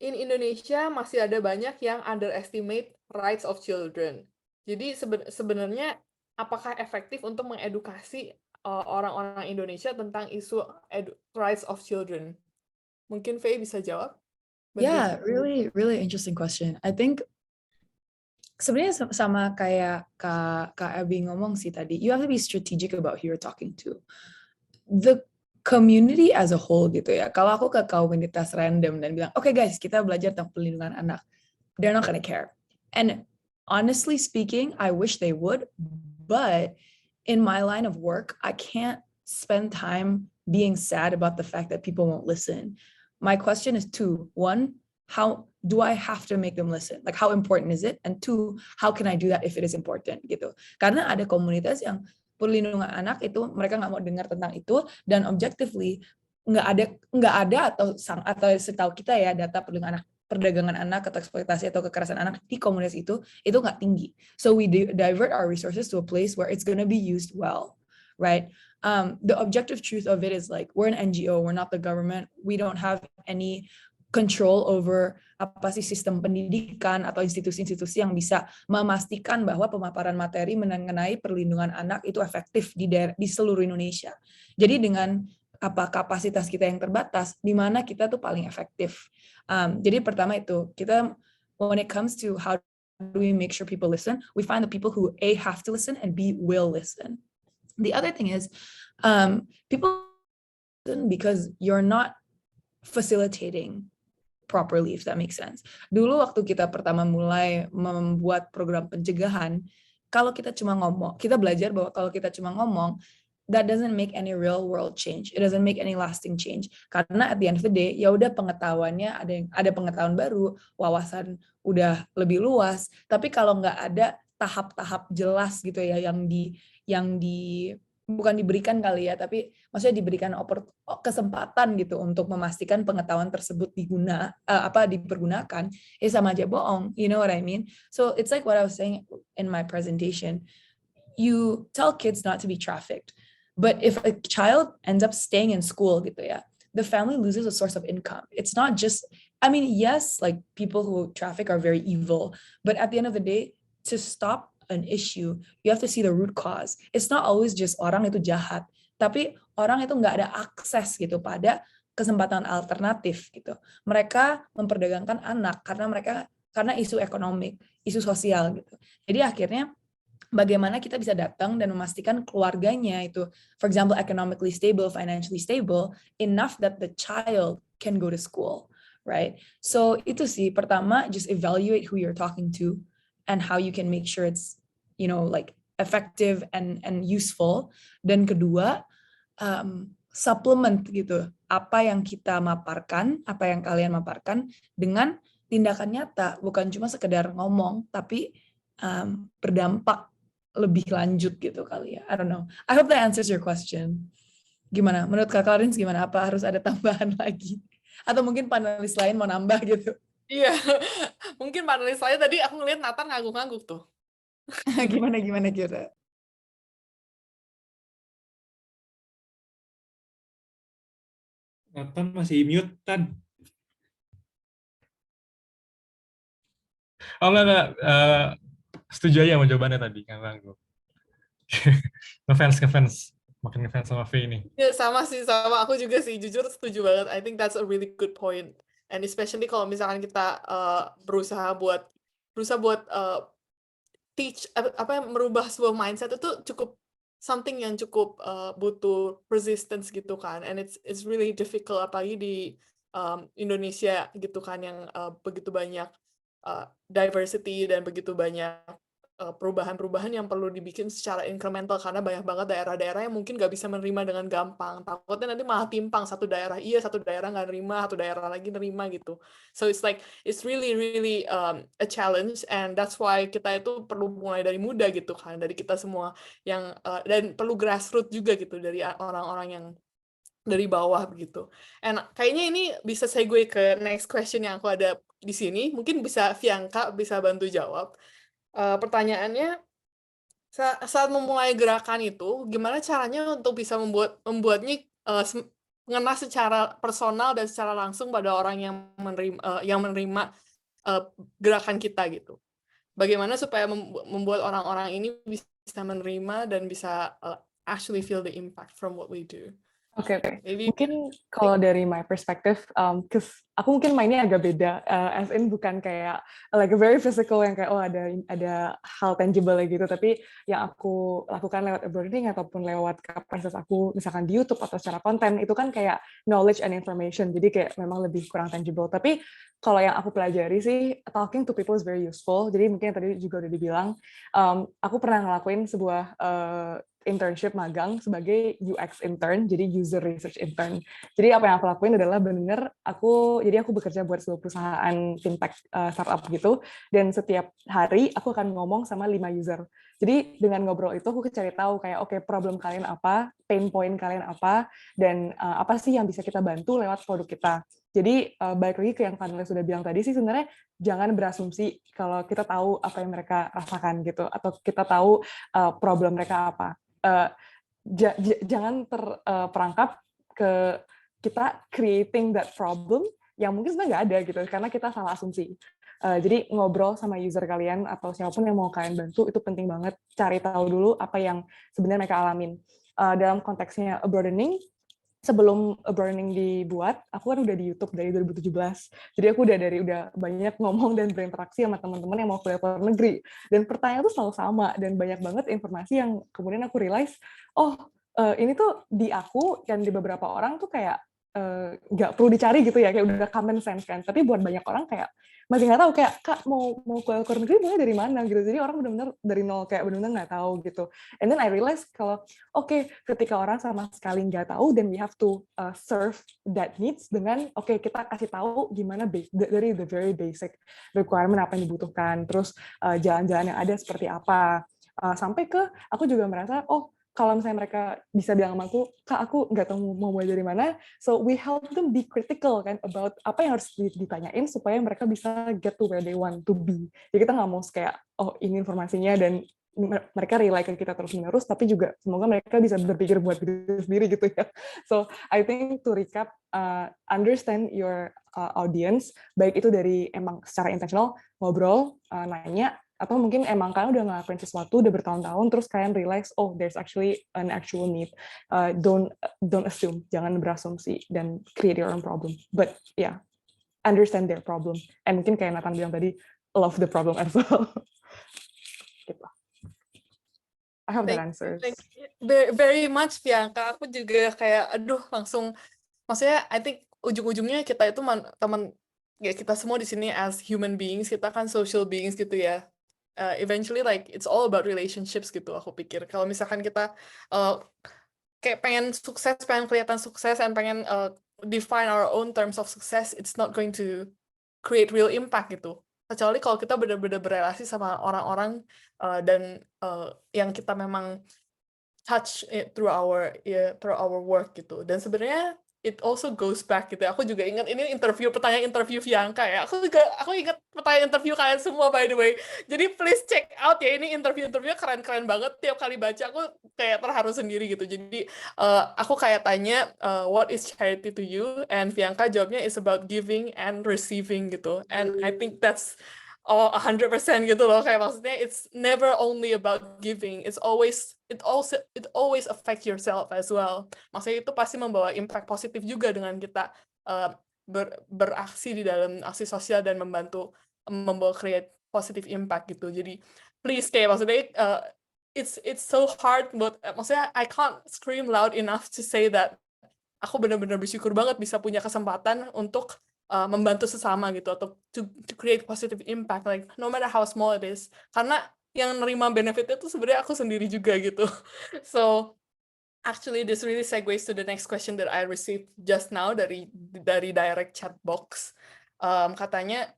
in Indonesia masih ada banyak yang underestimate rights of children. Jadi sebenarnya apakah efektif untuk mengedukasi orang-orang Indonesia tentang isu rights of children? Mungkin Faye bisa jawab. Yeah, really, really interesting question. I think sebenarnya sama kayak Kak Abby ngomong sih tadi, you have to be strategic about who you're talking to. The community as a whole gitu ya. Kalau aku ke komunitas random dan bilang, okay guys, kita belajar tentang perlindungan anak, they're not gonna care. And honestly speaking, I wish they would, but in my line of work, I can't spend time being sad about the fact that people won't listen. My question is two. One, how do I have to make them listen? Like, how important is it? And two, how can I do that if it is important gitu? Karena ada komunitas yang perlindungan anak itu mereka nggak mau dengar tentang itu, dan objectively nggak ada atau setahu kita ya, data perdagangan anak atau eksploitasi atau kekerasan anak di komunitas itu nggak tinggi. So we divert our resources to a place where it's gonna be used well, right? The objective truth of it is like, we're an NGO, we're not the government, we don't have any control over apa sih sistem pendidikan atau institusi-institusi yang bisa memastikan bahwa pemaparan materi mengenai perlindungan anak itu efektif di seluruh Indonesia. Jadi dengan kapasitas kita yang terbatas, di mana kita tuh paling efektif. Jadi pertama itu, kita when it comes to how do we make sure people listen, we find the people who A, have to listen, and B, will listen. The other thing is, people listen because you're not facilitating properly, if that makes sense. Dulu waktu kita pertama mulai membuat program pencegahan, kalau kita cuma ngomong, kita belajar bahwa kalau kita cuma ngomong, that doesn't make any real world change. It doesn't make any lasting change. Karena at the end of the day, ya udah pengetahuannya ada pengetahuan baru, wawasan udah lebih luas. Tapi kalau nggak ada tahap-tahap jelas gitu ya yang bukan diberikan kali ya, tapi maksudnya diberikan kesempatan gitu untuk memastikan pengetahuan tersebut dipergunakan, sama aja bohong. You know what I mean? So it's like what I was saying in my presentation. You tell kids not to be trafficked, but if a child ends up staying in school gitu ya, the family loses a source of income. It's not just, I mean, yes, like people who traffic are very evil, but at the end of the day, to stop an issue, you have to see the root cause. It's not always just orang itu jahat, tapi orang itu nggak ada akses gitu pada kesempatan alternatif gitu. Mereka memperdagangkan anak karena isu ekonomi, isu sosial gitu. Jadi akhirnya bagaimana kita bisa datang dan memastikan keluarganya itu, for example, economically stable, financially stable, enough that the child can go to school, right? So itu sih, pertama, just evaluate who you're talking to and how you can make sure it's, you know, like effective and useful. Dan kedua, supplement gitu, apa yang kita maparkan, apa yang kalian maparkan dengan tindakan nyata, bukan cuma sekedar ngomong, tapi berdampak lebih lanjut gitu kali ya. I don't know. I hope that answers your question. Gimana? Menurut Kak Clarins gimana? Apa harus ada tambahan lagi? Atau mungkin panelis lain mau nambah gitu? Iya, mungkin panelis lain tadi aku ngeliat Nathan ngangguk-ngangguk tuh. Gimana kira? Nathan masih mute, Tan. Oh enggak. Setuju aja sama jawabannya tadi, kan ngangguk. ngefans. Makin ngefans sama Faye ini. Ya sama aku juga sih, jujur setuju banget. I think that's a really good point. And especially kalau misalkan kita berusaha buat teach merubah sebuah mindset itu cukup something yang cukup butuh resistance gitu kan. And it's really difficult apalagi di Indonesia gitu kan, yang begitu banyak diversity dan begitu banyak perubahan-perubahan yang perlu dibikin secara incremental, karena banyak banget daerah-daerah yang mungkin nggak bisa menerima dengan gampang. Takutnya nanti malah timpang, satu daerah iya, satu daerah nggak nerima, satu daerah lagi nerima gitu. So it's really a challenge, and that's why kita itu perlu mulai dari muda gitu kan, dari kita semua yang dan perlu grassroots juga gitu, dari orang-orang yang dari bawah begitu. And kayaknya ini bisa segue ke next question yang aku ada di sini. Mungkin bisa Fianka bisa bantu jawab. Pertanyaannya, saat memulai gerakan itu, gimana caranya untuk bisa membuatnya mengena secara personal dan secara langsung pada orang yang menerima gerakan kita gitu. Bagaimana supaya membuat orang-orang ini bisa menerima dan bisa actually feel the impact from what we do. Oke. Jadi Mungkin kalau dari my perspective, aku mungkin mainnya agak beda, as in bukan kayak like a very physical yang kayak ada hal tangible gitu, tapi yang aku lakukan lewat broadening ataupun lewat kapasitas aku misalkan di YouTube atau secara konten itu kan kayak knowledge and information, jadi kayak memang lebih kurang tangible. Tapi kalau yang aku pelajari sih talking to people is very useful. Jadi mungkin yang tadi juga udah dibilang, aku pernah ngelakuin sebuah internship magang sebagai UX intern, jadi user research intern. Jadi apa yang aku lakuin adalah benar aku bekerja buat sebuah perusahaan fintech startup gitu, dan setiap hari aku akan ngomong sama 5 user. Jadi dengan ngobrol itu aku cari tahu kayak oke, problem kalian apa, pain point kalian apa, dan apa sih yang bisa kita bantu lewat produk kita. Jadi balik lagi ke yang Vanilla sudah bilang tadi sih, sebenarnya jangan berasumsi kalau kita tahu apa yang mereka rasakan gitu, atau kita tahu problem mereka apa. Jangan terperangkap ke kita creating that problem yang mungkin sebenarnya nggak ada gitu, karena kita salah asumsi. Jadi ngobrol sama user kalian atau siapapun yang mau kalian bantu itu penting banget. Cari tahu dulu apa yang sebenarnya mereka alamin. Dalam konteksnya broadening, sebelum broadening dibuat, aku kan udah di YouTube dari 2017. Jadi aku udah banyak ngomong dan berinteraksi sama teman-teman yang mau kuliah ke luar negeri. Dan pertanyaan tuh selalu sama, dan banyak banget informasi yang kemudian aku realize, ini tuh di aku dan di beberapa orang tuh kayak nggak perlu dicari gitu ya, kayak udah common sense kan. Tapi buat banyak orang kayak masih nggak tahu, kayak Kak mau kuliah ke luar negeri mulai dari mana gitu. Jadi orang benar-benar dari nol, kayak benar-benar nggak tahu gitu. And then I realize kalau ketika orang sama sekali nggak tahu, then we have to serve that needs dengan kita kasih tahu gimana dari the very basic requirement apa yang dibutuhkan, terus jalan-jalan yang ada seperti apa, sampai ke aku juga merasa kalau misalnya mereka bisa bilang sama aku, Kak, aku nggak tahu mau mulai dari mana, so we help them be critical kan about apa yang harus ditanyain supaya mereka bisa get to where they want to be. Jadi kita nggak mau kayak, ini informasinya dan mereka rely ke kita terus-menerus, tapi juga semoga mereka bisa berpikir buat diri sendiri gitu ya. So I think to recap, understand your audience, baik itu dari emang secara intentional ngobrol, nanya, atau mungkin emang kalian udah ngelakuin sesuatu udah bertahun-tahun terus kalian realize there's actually an actual need. Don't assume, jangan berasumsi dan create your own problem, but yeah, understand their problem, and mungkin kayak Nathan bilang tadi, love the problem as well. Gitu. I hope that answers. Thank you very much, Bianca. Aku juga kayak langsung, maksudnya I think ujung-ujungnya kita itu teman ya, kita semua di sini as human beings, kita kan social beings gitu ya. Eventually like it's all about relationships gitu, aku pikir. Kalau misalkan kita kayak pengen sukses, pengen kelihatan sukses, dan pengen define our own terms of success, it's not going to create real impact gitu. Kecuali kalau kita benar-benar berelasi sama orang-orang dan yang kita memang touch through our work gitu. Dan sebenarnya it also goes back gitu. Aku juga ingat ini pertanyaan interview Bianca ya. Aku ingat pertanyaan interview kalian semua, by the way. Jadi please check out ya, ini interviewnya keren-keren banget. Tiap kali baca aku kayak terharu sendiri gitu. Jadi aku kayak tanya what is charity to you, and Bianca jawabnya is about giving and receiving gitu. And I think that's 100% gitu loh, kayak maksudnya it's never only about giving, it always affect yourself as well. Maksudnya itu pasti membawa impact positif juga dengan kita beraksi di dalam aksi sosial dan membawa create positive impact gitu. Jadi please, kayak maksudnya it's so hard, but maksudnya I can't scream loud enough to say that aku benar-benar bersyukur banget bisa punya kesempatan untuk membantu sesama gitu, atau to create positive impact, like no matter how small it is, karena yang nerima benefitnya itu sebenarnya aku sendiri juga gitu. So actually this really segues to the next question that I received just now dari direct chat box. Katanya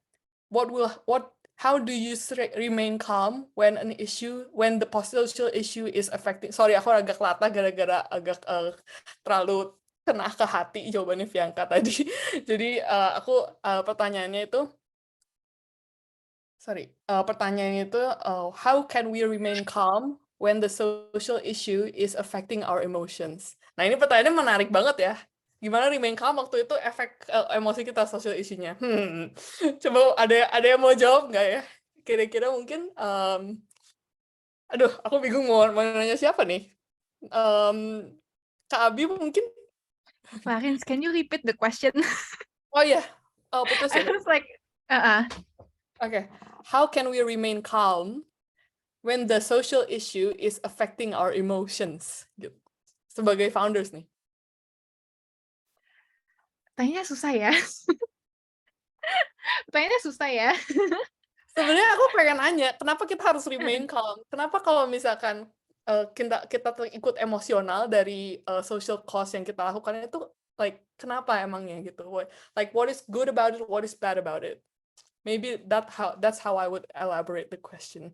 how do you remain calm when the social issue is affecting, sorry aku agak latah gara-gara agak terlalu kena ke hati jawabannya Bianca tadi. Jadi pertanyaannya itu how can we remain calm when the social issue is affecting our emotions. Nah ini pertanyaannya menarik banget ya. Gimana remain calm waktu itu efek emosi kita social issue-nya. Coba ada yang mau jawab nggak ya? Kira-kira mungkin aku bingung mau nanya siapa nih. Kak Abi mungkin Clarence, can you repeat the question? Oh yeah, putus I ya. was like, Okay, how can we remain calm when the social issue is affecting our emotions? Gitu. Sebagai founders nih. Tanya susah ya. Pertanyaannya susah ya. Sebenarnya aku pengen nanya, kenapa kita harus remain calm? Kenapa kalau misalkan kita ikut emosional dari social cause yang kita lakukan itu, like kenapa emangnya gitu? Like what is good about it? What is bad about it? Maybe that's how I would elaborate the question.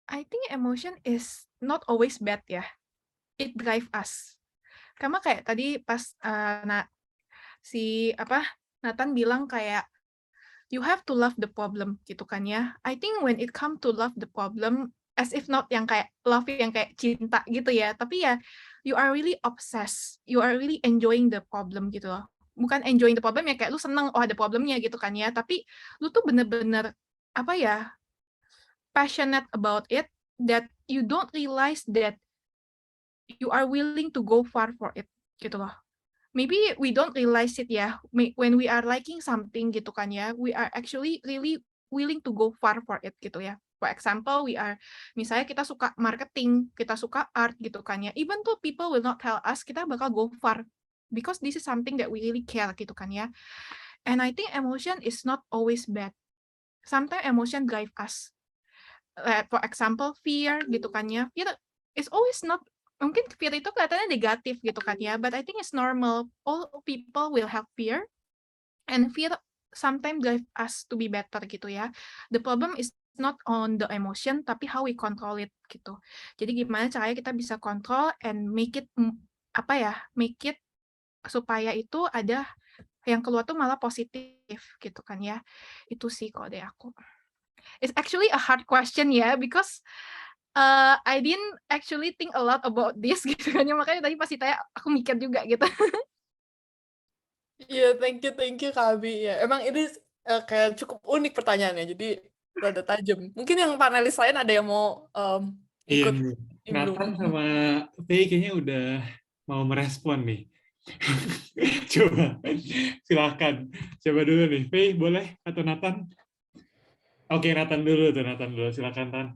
I think emotion is not always bad ya. It drive us. Karena kayak tadi pas Nathan bilang kayak you have to love the problem gitu kan ya. I think when it come to love the problem, as if not yang kayak love yang kayak cinta gitu ya, tapi ya you are really obsessed, you are really enjoying the problem gitu loh. Bukan enjoying the problem ya kayak lu seneng oh ada problemnya gitu kan ya, tapi lu tuh bener-bener passionate about it that you don't realize that you are willing to go far for it gitu loh. Maybe we don't realize it ya, when we are liking something gitu kan ya, we are actually really willing to go far for it gitu ya. For example, misalnya kita suka marketing, kita suka art gitu kan ya, even though people will not tell us, kita bakal go far, because this is something that we really care gitu kan ya. And I think emotion is not always bad. Sometimes emotion drive us. For example, fear gitu kan ya, fear is always not, mungkin fear itu kelihatannya negatif gitu kan ya, but I think it's normal. All people will have fear, and fear sometimes drive us to be better gitu ya. The problem is not on the emotion, tapi how we control it gitu. Jadi gimana caranya kita bisa kontrol and make it supaya itu ada yang keluar tuh malah positif gitu kan ya. Itu sih kalau dari aku. It's actually a hard question ya, because I didn't actually think a lot about this gitu kan ya, makanya tadi pas ditanya aku mikir juga gitu. Iya, thank you Kak Abi. Ya, emang ini kayak cukup unik pertanyaannya, jadi rada tajam. Mungkin yang panelis lain ada yang mau ikut. Nathan sama Faye kayaknya udah mau merespon nih. Coba, silakan. Coba dulu nih, Faye boleh atau Nathan? Oke, Nathan dulu, silakan Tan.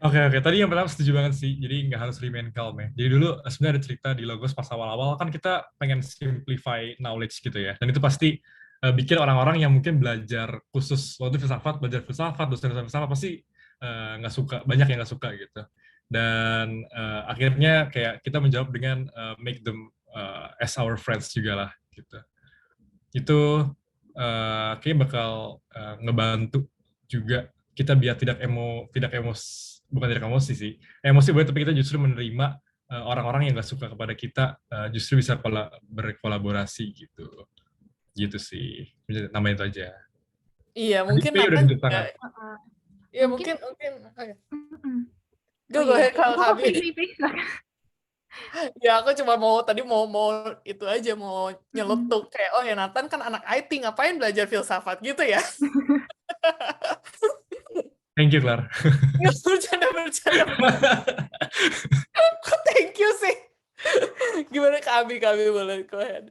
Oke. Tadi yang pertama setuju banget sih. Jadi nggak harus remain calm ya. Jadi dulu sebenarnya ada cerita di Logos pas awal-awal kan kita pengen simplify knowledge gitu ya. Dan itu pasti bikin orang-orang yang mungkin belajar khusus waktu belajar filsafat, dosen-dosen filsafat pasti nggak suka, banyak yang nggak suka gitu. Dan akhirnya kayak kita menjawab dengan make them as our friends juga lah gitu. Itu kayaknya bakal ngebantu juga kita biar bukan tidak emosi sih. Emosi boleh, tapi kita justru menerima orang-orang yang nggak suka kepada kita, justru bisa berkolaborasi gitu. Gitu sih. Namanya itu aja. Iya, mungkin Nathan juga. Iya, mungkin. Go ahead kalau Kabi. Ya, aku cuma mau itu aja, mau nyeletuk kayak oh ya Nathan kan anak IT, ngapain belajar filsafat gitu ya. Thank you, Clar. Bercanda. Kok thank you sih? Gimana Kabi boleh, go ahead.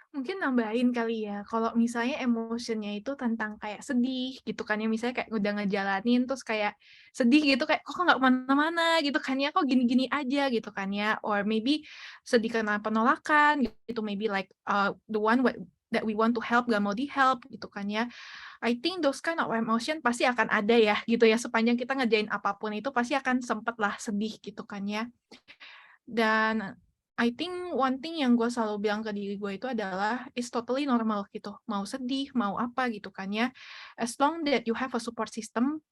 Mungkin nambahin kali ya, kalau misalnya emotionnya itu tentang kayak sedih gitu kan ya, misalnya kayak udah ngejalanin terus kayak sedih gitu, kayak kok nggak kemana-mana gitu kan ya, kok gini-gini aja gitu kan ya, or maybe sedih karena penolakan gitu, maybe like the one that we want to help gak mau di-help gitu kan ya. I think those kind of emotion pasti akan ada ya gitu ya, sepanjang kita ngerjain apapun itu pasti akan sempet lah sedih gitu kan ya. Dan I think one thing yang gue selalu bilang ke diri gue itu adalah it's totally normal gitu, mau sedih, mau apa gitu kan ya, as long that you have a support system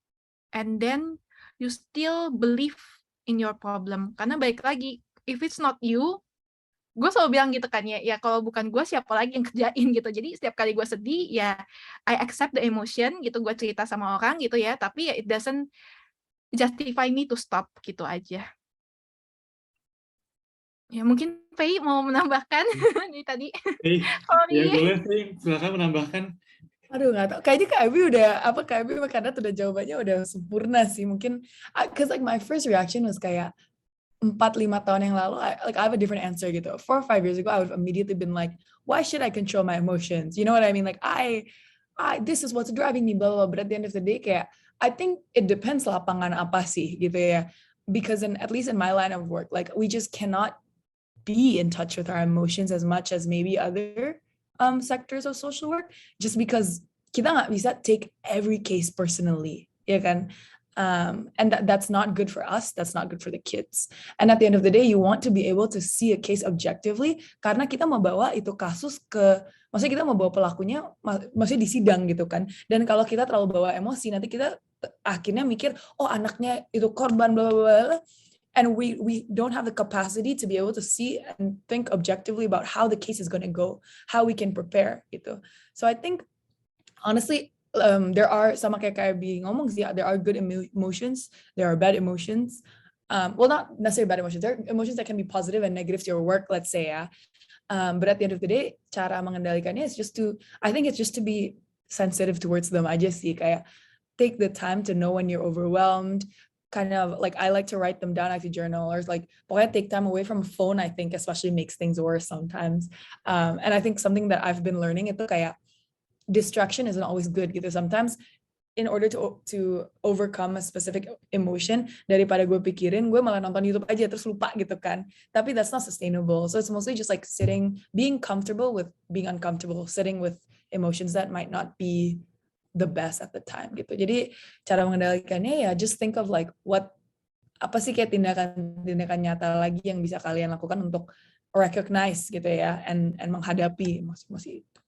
and then you still believe in your problem. Karena balik lagi, if it's not you, gue selalu bilang gitu kan ya kalau bukan gue siapa lagi yang kerjain gitu. Jadi setiap kali gue sedih ya I accept the emotion gitu, gue cerita sama orang gitu ya, tapi ya it doesn't justify me to stop gitu aja. Ya mungkin Faye mau menambahkan nih tadi. Ya boleh Faye, silakan menambahkan. Aduh nggak tahu. Kayaknya Kak Abi Kak Abi karena udah jawabannya udah sempurna sih. Mungkin, cause like my first reaction was kayak, 4-5 tahun yang lalu, I have a different answer gitu. 4 or 5 years ago, I would have immediately been like, why should I control my emotions? You know what I mean? Like, I this is what's driving me, blah, blah, blah. But at the end of the day, kayak, I think it depends lapangan apa sih gitu ya. Because at least in my line of work, like, we just cannot be in touch with our emotions as much as maybe other sectors of social work, just because kita nggak bisa take every case personally, ya kan? And that's not good for us, that's not good for the kids. And at the end of the day, you want to be able to see a case objectively, karena kita mau bawa itu kasus maksudnya kita mau bawa pelakunya, maksudnya di sidang gitu kan. Dan kalau kita terlalu bawa emosi, nanti kita akhirnya mikir, oh anaknya itu korban, bla bla bla. And we don't have the capacity to be able to see and think objectively about how the case is going to go, how we can prepare gitu. So I think, honestly, there are, sama kayak ngomong sih, there are good emotions, there are bad emotions. Well, not necessarily bad emotions. There are emotions that can be positive and negative to your work, let's say ya. But at the end of the day, cara mengendalikannya is I think it's just to be sensitive towards them aja sih, kayak take the time to know when you're overwhelmed. Kind of like, I like to write them down, I have to journal, or like, pokoknya take time away from a phone, I think especially makes things worse sometimes. And I think something that I've been learning itu kayak distraction isn't always good gitu. Sometimes in order to overcome a specific emotion, daripada gue pikirin, gue malah nonton YouTube aja terus lupa gitu kan. Tapi that's not sustainable. So it's mostly just like being comfortable with being uncomfortable, sitting with emotions that might not be the best at the time gitu. Jadi cara mengendalikannya ya just think of like apa sih kayak tindakan nyata lagi yang bisa kalian lakukan untuk recognize gitu ya, and menghadapi emosi-emosi itu.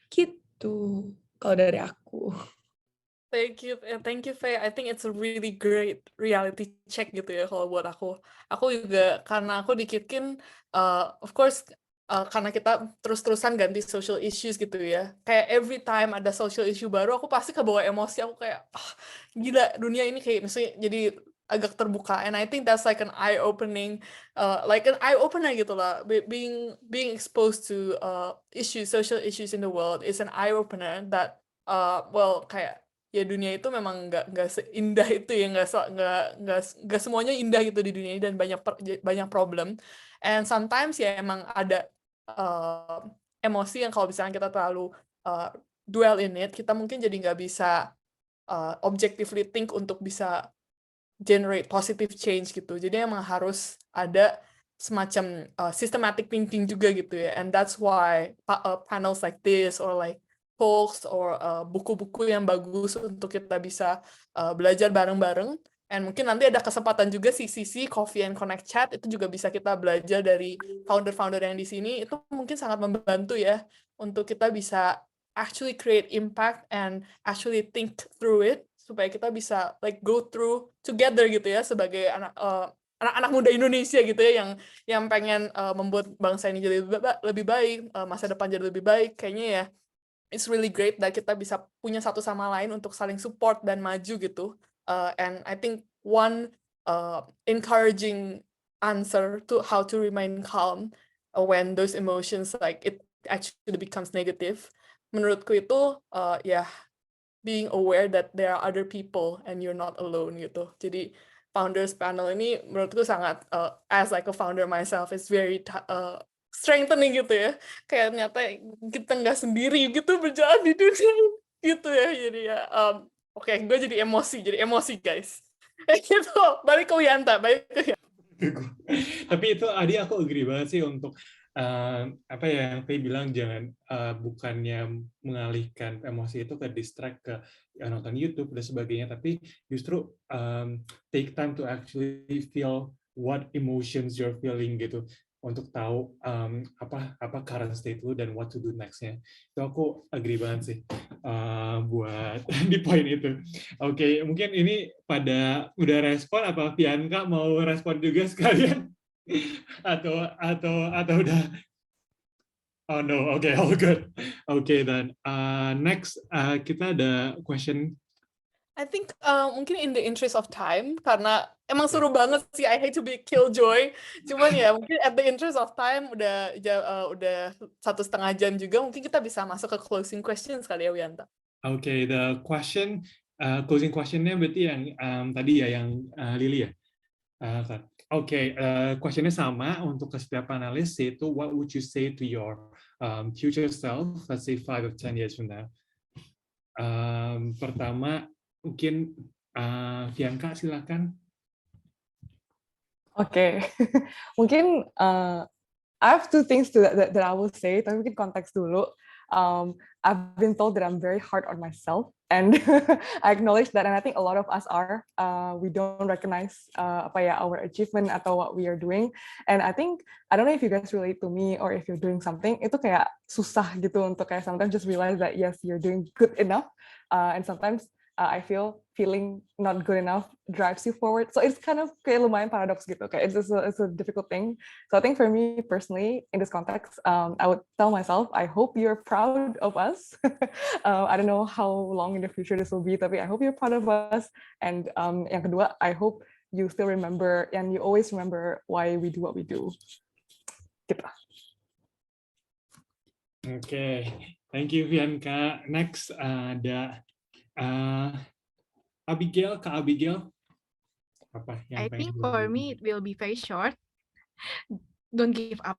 Gitu kalau dari aku. Thank you Faye. I think it's a really great reality check gitu ya kalau buat aku. Aku juga karena aku dikitin, of course, karena kita terus-terusan ganti social issues gitu ya. Kayak every time ada social issue baru, aku pasti kebawa emosi. Aku kayak, gila, dunia ini kayak misalnya jadi agak terbuka. And I think that's like an eye-opening, gitu lah. Being exposed to social issues in the world is an eye-opener that, kayak ya dunia itu memang nggak seindah itu ya, nggak semuanya indah gitu di dunia ini, dan banyak problem. And sometimes ya emang ada emosi yang kalau misalnya kita terlalu dwell in it, kita mungkin jadi nggak bisa objectively think untuk bisa generate positive change gitu. Jadi emang harus ada semacam systematic thinking juga gitu ya. And that's why panels like this or like talks or buku-buku yang bagus untuk kita bisa belajar bareng-bareng. And mungkin nanti ada kesempatan juga sisi Coffee and Connect Chat, itu juga bisa kita belajar dari founder-founder yang di sini. Itu mungkin sangat membantu ya untuk kita bisa actually create impact and actually think through it, supaya kita bisa like go through together gitu ya, sebagai anak-anak muda Indonesia gitu ya, yang pengen membuat bangsa ini jadi lebih baik, masa depan jadi lebih baik. Kayaknya ya it's really great that kita bisa punya satu sama lain untuk saling support dan maju gitu. And I think one encouraging answer to how to remain calm when those emotions like it actually becomes negative, menurutku itu being aware that there are other people and you're not alone gitu. Jadi founders panel ini menurutku sangat as like a founder myself, it's very strengthening gitu ya. Kayak ternyata kita nggak sendiri gitu berjalan di dunia gitu ya. Jadi ya oke, gue jadi emosi guys. Gitu. Balik ke Wiyanta. Tapi itu Adi, aku agree banget sih untuk apa ya yang Faye bilang, jangan bukannya mengalihkan emosi itu ke distract ke nonton YouTube dan sebagainya, tapi justru take time to actually feel what emotions you're feeling gitu, untuk tahu apa current state lu dan what to do next-nya. Itu aku agree banget sih buat di poin itu. Oke, mungkin ini pada udah respon, apa Bianca mau respon juga sekalian? atau udah? Oh no, okay, all good. Okay then, next kita ada question. I think mungkin in the interest of time, karena emang seru banget sih, I hate to be killjoy, cuman ya mungkin at the interest of time udah 1,5 jam juga, mungkin kita bisa masuk ke closing questions kali ya, Wiyanta. Okay, the question, closing questionnya berarti yang tadi ya, yang Lily ya. Oke, questionnya sama untuk ke setiap panelis, yaitu what would you say to your future self, let's say 5 or 10 years from now. Pertama, mungkin Bianca, silakan. Oke, mungkin I have two things that I will say, tapi mungkin konteks dulu. I've been told that I'm very hard on myself, and I acknowledge that, and I think a lot of us are. We don't recognize our achievement atau what we are doing, and I don't know if you guys relate to me or if you're doing something, itu kayak susah gitu untuk kayak sometimes just realize that yes, you're doing good enough, and sometimes I feeling not good enough drives you forward. So it's kind of kayak lumayan paradox gitu. Kayak it's a difficult thing. So I think for me personally, in this context, I would tell myself, I hope you're proud of us. I don't know how long in the future this will be, tapi I hope you're proud of us. And yang kedua, I hope you still remember and you always remember why we do what we do. Gitu. Okay, thank you Bianca. Next ada Abigail, Kak Abigail. Apa yang I think for me it will be very short. Don't give up.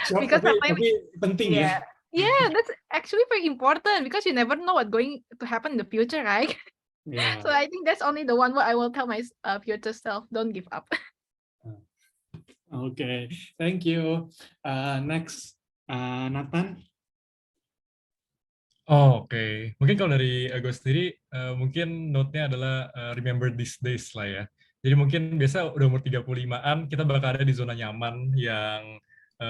Short, Because tapi penting ya. Yeah, that's actually very important because you never know what's going to happen in the future, right? Yeah. So I think that's only the one where I will tell my future self, don't give up. Okay, thank you. Next, Nathan. Oke. Mungkin kalau dari gue sendiri, mungkin note-nya adalah remember these days lah ya. Jadi mungkin biasa udah umur 35-an, kita bakal ada di zona nyaman yang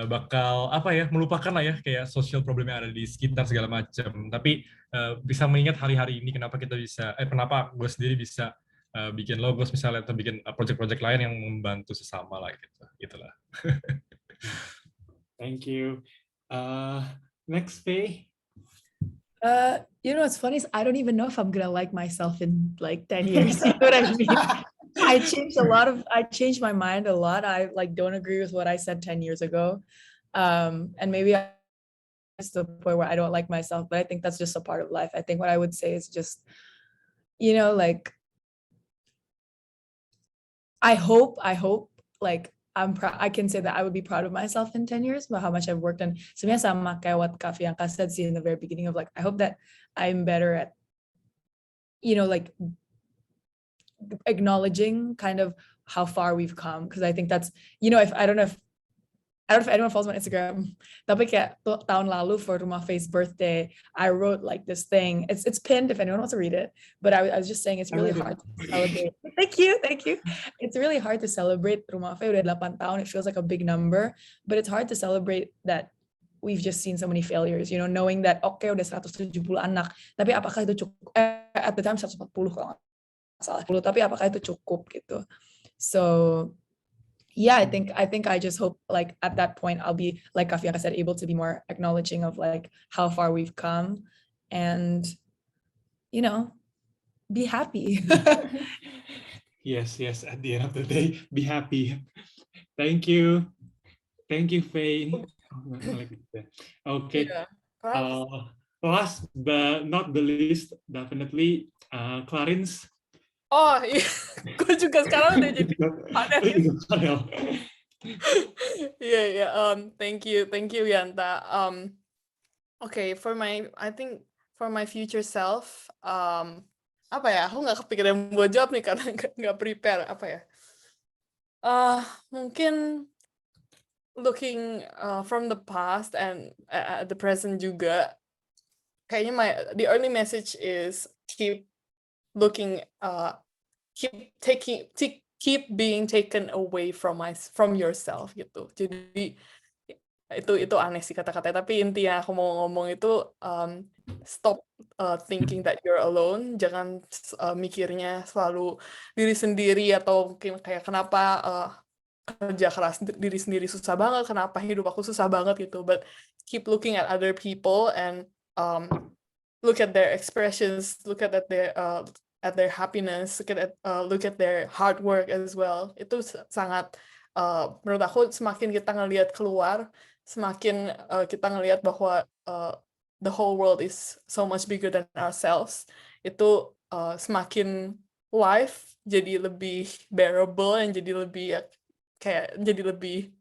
bakal melupakan lah ya kayak social problem yang ada di sekitar segala macam. Tapi bisa mengingat hari-hari ini kenapa gue sendiri bisa bikin logos misalnya atau bikin project-project lain yang membantu sesama lah gitu. Gitulah. Thank you. Next, Faye. What's funny is I don't even know if I'm gonna like myself in like 10 years. You know what I mean? I changed my mind a lot. I don't agree with what I said 10 years ago. And maybe it's the point where I don't like myself, but I think that's just a part of life. I think what I would say is just, I hope I can say that I would be proud of myself in 10 years about how much I've worked. And sebenarnya sama kayak what Kak Bianca said in the very beginning of I hope that I'm better at, acknowledging kind of how far we've come. Because I think that's, I don't know if anyone follows my Instagram, tapi kayak tahun lalu for Rumah Faye's birthday, I wrote this thing. It's pinned if anyone wants to read it. But I was just saying it's really hard to celebrate. Thank you. It's really hard to celebrate Rumah Faye udah 8 tahun. It feels like a big number, but it's hard to celebrate that we've just seen so many failures. Knowing that udah 170 anak, tapi apakah itu cukup? At the time 140 kalau nggak salah. Tapi apakah itu cukup gitu? So. Yeah, I think I just hope at that point I'll be, like Kak Bianca said, able to be more acknowledging of how far we've come and, be happy. Yes. At the end of the day, be happy. Thank you, Faye. Okay. Yeah. Last but not the least, definitely, Clarence. Oh iya, gue juga sekarang udah jadi panel. Iya. Thank you Yanta. Okay, I think for my future self, aku nggak kepikiran buat jawab nih karena nggak prepare mungkin looking from the past and at the present juga, kayaknya the early message is keep being taken away from yourself gitu. Jadi itu aneh sih kata-katanya, tapi intinya aku mau ngomong itu stop thinking that you're alone. Jangan mikirnya selalu diri sendiri atau mungkin kayak kenapa kerja keras diri sendiri susah banget, kenapa hidup aku susah banget gitu. But keep looking at other people and look at their expressions, look at their happiness, look at their hard work as well. Itu sangat menurut aku semakin kita ngelihat keluar, semakin kita ngelihat bahwa the whole world is so much bigger than ourselves. Itu semakin life jadi lebih bearable dan jadi lebih jadi lebih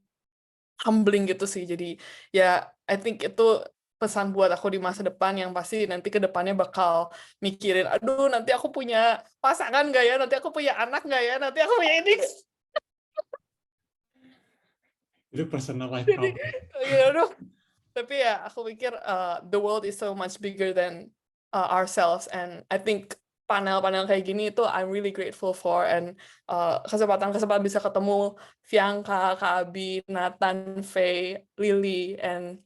humbling gitu sih. Jadi ya I think itu pesan buat aku di masa depan yang pasti nanti ke depannya bakal mikirin, aduh nanti aku punya pasangan nggak ya, nanti aku punya anak nggak ya, nanti aku punya ini. Itu personal life Jadi, problem. aduh. Tapi ya aku pikir the world is so much bigger than ourselves, and I think panel-panel kayak gini itu I'm really grateful for, and kesempatan-kesempatan bisa ketemu Fianka, Kak Abi, Nathan, Faye, Lily, and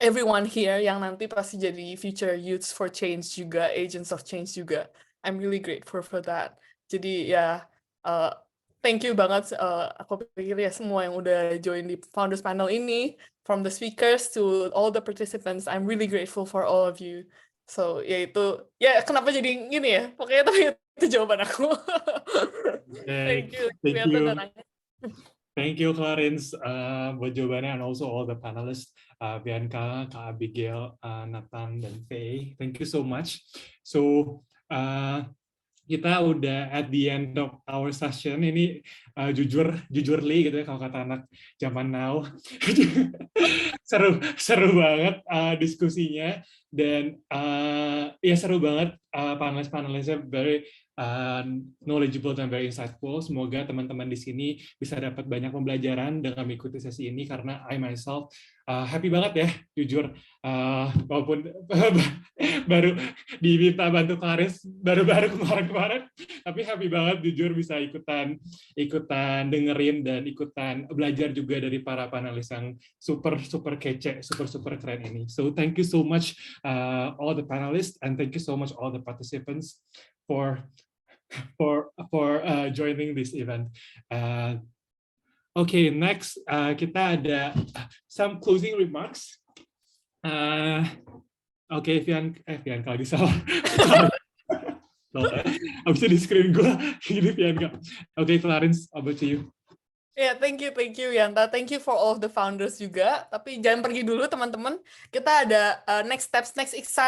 everyone here yang nanti pasti jadi future youths for change juga, agents of change juga. I'm really grateful for that. Jadi ya, thank you banget. Aku pikir ya semua yang udah join di Founders Panel ini, from the speakers to all the participants, I'm really grateful for all of you. So ya itu, ya kenapa jadi gini ya? Pokoknya tapi itu jawaban aku. Thank you. Thank Ternyata you. udah nanya. Thank you, Clarence, buat jawabannya, and also all the panelists, Bianca, Kak Abigail, Nathan, dan Faye. Thank you so much. So, kita udah at the end of our session. Ini jujurly gitu ya, kalau kata anak zaman now. seru banget diskusinya, dan ya seru banget, panelis-panelisnya very knowledgeable dan very insightful. Semoga teman-teman di sini bisa dapat banyak pembelajaran dengan mengikuti sesi ini, karena I myself happy banget ya, jujur, walaupun baru diminta bantu Clarence baru kemarin, tapi happy banget jujur bisa ikutan dengerin dan ikutan belajar juga dari para panelis yang super kece, super keren ini. So thank you so much all the panelists, and thank you so much all the participants for joining this event. Okay, next kita ada some closing remarks. Oke, Fianca lagi salah. Abisnya di screen gue, ini Fianca. Oke, Clarence, over to you. Ya, thank you Yanta. Thank you for all of the founders juga. Tapi jangan pergi dulu teman-teman. Kita ada next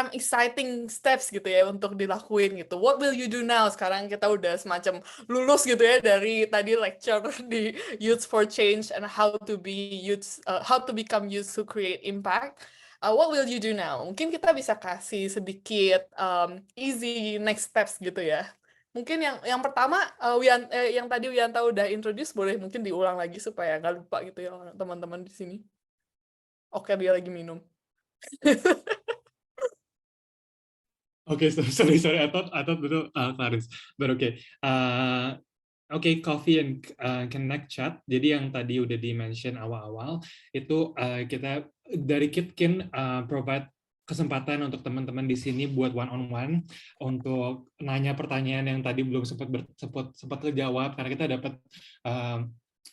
exciting steps gitu ya untuk dilakuin gitu. What will you do now? Sekarang kita udah semacam lulus gitu ya dari tadi lecture di Youth for Change and how to become youths who create impact. What will you do now? Mungkin kita bisa kasih sedikit easy next steps gitu ya. Mungkin yang pertama, yang tadi Wiyanta udah introduce, boleh mungkin diulang lagi supaya nggak lupa gitu ya teman-teman di sini. Oke, dia lagi minum. Oke, sorry, I thought betul Clarence, but okay. Oke, Coffee and Connect Chat. Jadi yang tadi udah di-mention awal-awal, itu kita dari Kitkin provide kesempatan untuk teman-teman di sini buat one-on-one untuk nanya pertanyaan yang tadi belum sempat terjawab, karena kita dapat